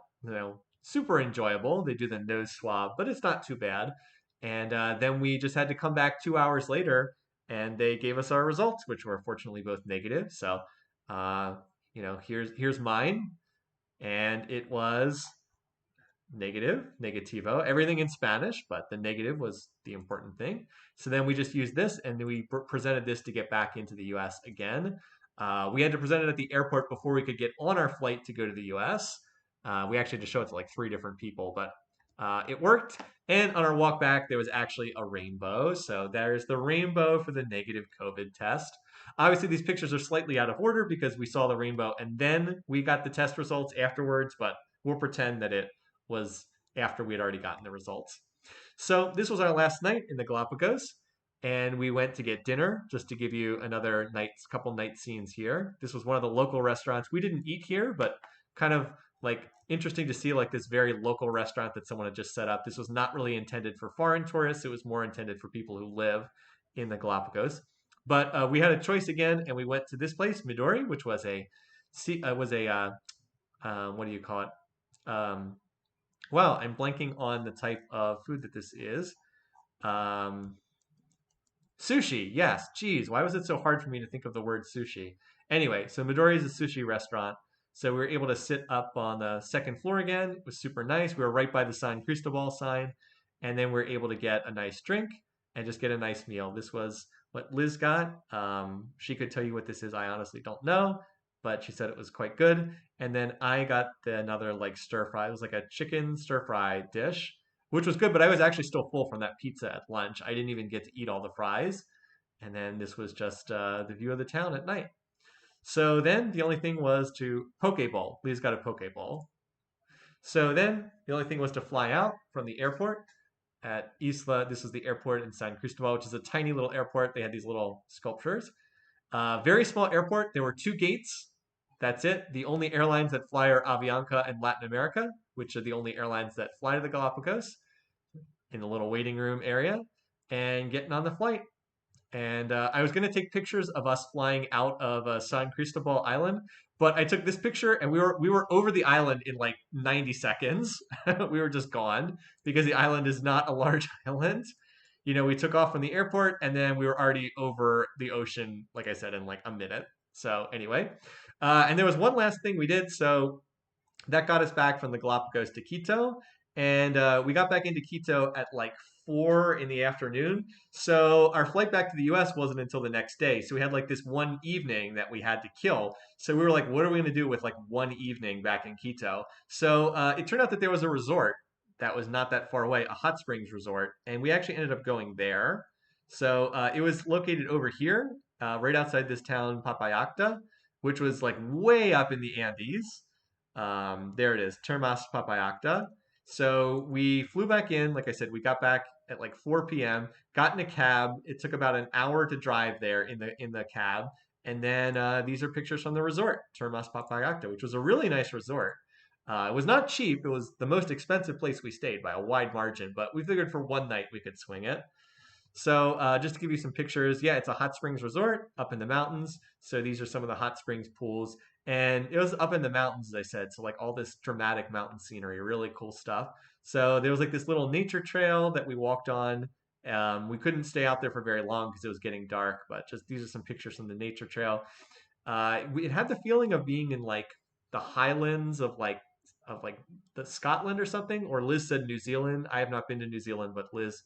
super enjoyable. They do the nose swab, but it's not too bad. And then we just had to come back 2 hours later, and they gave us our results, which were fortunately both negative. So here's mine, and it was negative, negativo, everything in Spanish, but the negative was the important thing. So then we just used this, and then we presented this to get back into the US again. We had to present it at the airport before we could get on our flight to go to the US. We actually had to show it to like 3 different people, but it worked. And on our walk back, there was actually a rainbow. So there's the rainbow for the negative COVID test. Obviously, these pictures are slightly out of order because we saw the rainbow and then we got the test results afterwards, but we'll pretend that it was after we had already gotten the results. So this was our last night in the Galapagos, and we went to get dinner. Just to give you another couple night scenes here. This was one of the local restaurants. We didn't eat here, but kind of like interesting to see like this very local restaurant that someone had just set up. This was not really intended for foreign tourists. It was more intended for people who live in the Galapagos. But we had a choice again, and we went to this place, Midori, which was what do you call it? Well, I'm blanking on the type of food that this is. Um, Sushi, yes. Geez, why was it so hard for me to think of the word sushi? Anyway, so Midori is a sushi restaurant. So we were able to sit up on the second floor again. It was super nice. We were right by the San Cristobal sign. And then we were able to get a nice drink and just get a nice meal. This was what Liz got. She could tell you what this is. I honestly don't know, but she said it was quite good. And then I got another like stir fry. It was like a chicken stir fry dish, which was good, but I was actually still full from that pizza at lunch. I didn't even get to eat all the fries. And then this was just the view of the town at night. So then the only thing was to poke bowl. Lee's got a poke bowl. So then the only thing was to fly out from the airport at Isla. This is the airport in San Cristobal, which is a tiny little airport. They had these little sculptures. Very small airport. There were 2 gates. That's it. The only airlines that fly are Avianca and Latin America, which are the only airlines that fly to the Galapagos, in the little waiting room area, and getting on the flight. And I was going to take pictures of us flying out of San Cristobal Island, but I took this picture and we were over the island in like 90 seconds. We were just gone because the island is not a large island. We took off from the airport and then we were already over the ocean, like I said, in like a minute. So anyway, and there was one last thing we did. So that got us back from the Galapagos to Quito, and we got back into Quito at like 4 in the afternoon. So our flight back to the U.S. wasn't until the next day. So we had like this one evening that we had to kill. So we were like, what are we going to do with like one evening back in Quito? So it turned out that there was a resort that was not that far away, a hot springs resort, and we actually ended up going there. So it was located over here, right outside this town, Papayacta, which was like way up in the Andes. There it is, Termas Papayacta. So we flew back in. Like I said, we got back at like 4 p.m. Got in a cab. It took about an hour to drive there in the cab. And then these are pictures from the resort, Termas Papagato, which was a really nice resort. It was not cheap. It was the most expensive place we stayed by a wide margin, but we figured for one night we could swing it. So just to give you some pictures, yeah, it's a hot springs resort up in the mountains. So these are some of the hot springs pools, and it was up in the mountains, as I said. So like all this dramatic mountain scenery, really cool stuff. So there was like this little nature trail that we walked on. We couldn't stay out there for very long because it was getting dark, but just these are some pictures from the nature trail. It had the feeling of being in like the Highlands of like the Scotland or something. Or Liz said New Zealand. I have not been to New Zealand, but Liz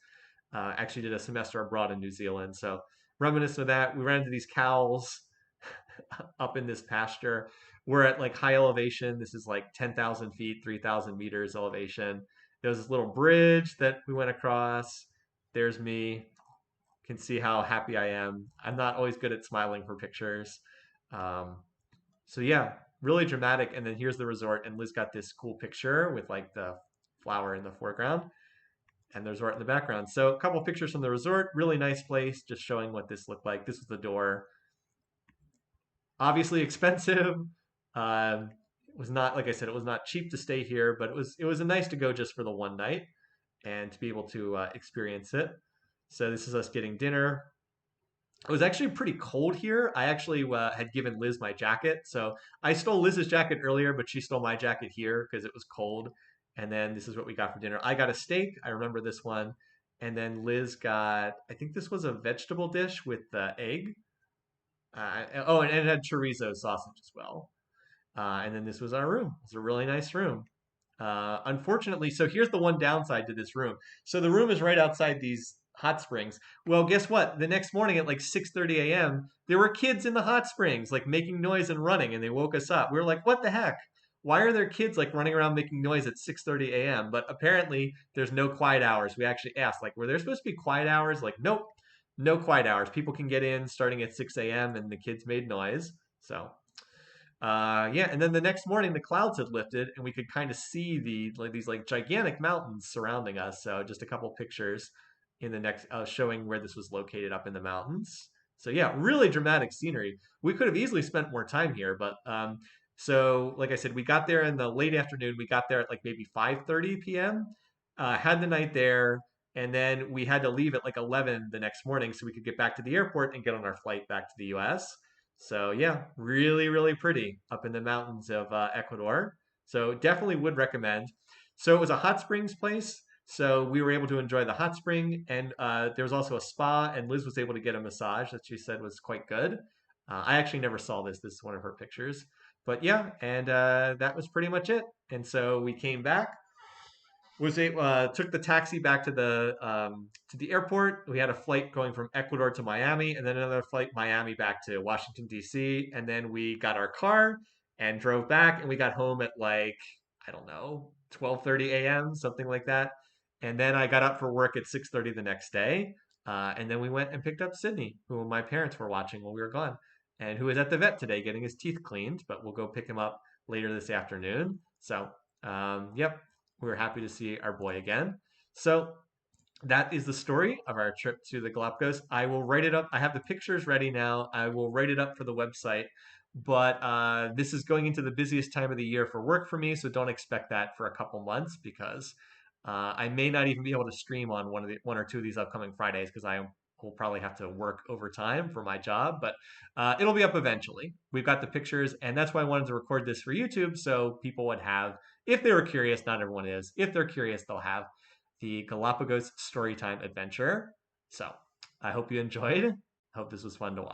actually did a semester abroad in New Zealand. So reminiscent of that, we ran into these cows up in this pasture. We're at like high elevation. This is like 10,000 feet, 3,000 meters elevation. There was this little bridge that we went across. There's me. You can see how happy I am. I'm not always good at smiling for pictures. Um, so yeah, really dramatic. And then here's the resort, and Liz got this cool picture with like the flower in the foreground and the resort in the background. So a couple pictures from the resort, really nice place, just showing what this looked like. This was the door. Obviously expensive. It was not, like I said, it was not cheap to stay here, but it was nice to go just for the one night and to be able to experience it. So this is us getting dinner. It was actually pretty cold here. I actually had given Liz my jacket. So I stole Liz's jacket earlier, but she stole my jacket here because it was cold. And then this is what we got for dinner. I got a steak. I remember this one. And then Liz got, I think this was a vegetable dish with egg. Oh, and it had chorizo sausage as well. And then this was our room. It's a really nice room. Unfortunately, so here's the one downside to this room. So the room is right outside these hot springs. Well, guess what? The next morning at like 6:30 a.m., there were kids in the hot springs, like making noise and running, and they woke us up. We were like, "What the heck? Why are there kids like running around making noise at 6:30 a.m.?" But apparently, there's no quiet hours. We actually asked, like, were there supposed to be quiet hours? Like, nope, no quiet hours. People can get in starting at 6 a.m., and the kids made noise. So yeah, and then the next morning the clouds had lifted and we could kind of see these like gigantic mountains surrounding us. So just a couple pictures in the next showing where this was located up in the mountains. So yeah, really dramatic scenery. We could have easily spent more time here, but so like I said, we got there in the late afternoon. We got there at like maybe 5:30 p.m. Had the night there, and then we had to leave at like 11 the next morning so we could get back to the airport and get on our flight back to the U.S. So yeah, really, really pretty up in the mountains of Ecuador. So definitely would recommend. So it was a hot springs place. So we were able to enjoy the hot spring, and there was also a spa, and Liz was able to get a massage that she said was quite good. I actually never saw this. This is one of her pictures. But yeah, and that was pretty much it. And so we came back, took the taxi back to the airport. We had a flight going from Ecuador to Miami, and then another flight Miami back to Washington D.C. And then we got our car and drove back, and we got home at like I don't know 12:30 a.m. something like that. And then I got up for work at 6:30 the next day. And then we went and picked up Sydney, who my parents were watching while we were gone, and who is at the vet today getting his teeth cleaned. But we'll go pick him up later this afternoon. So, yep, we were happy to see our boy again. So that is the story of our trip to the Galapagos. I will write it up. I have the pictures ready now. I will write it up for the website. But this is going into the busiest time of the year for work for me, so don't expect that for a couple months because I may not even be able to stream on one or two of these upcoming Fridays because I will probably have to work overtime for my job. But it'll be up eventually. We've got the pictures, and that's why I wanted to record this for YouTube so people would have, if they were curious, not everyone is. If they're curious, they'll have the Galapagos Storytime adventure. So I hope you enjoyed. I hope this was fun to watch.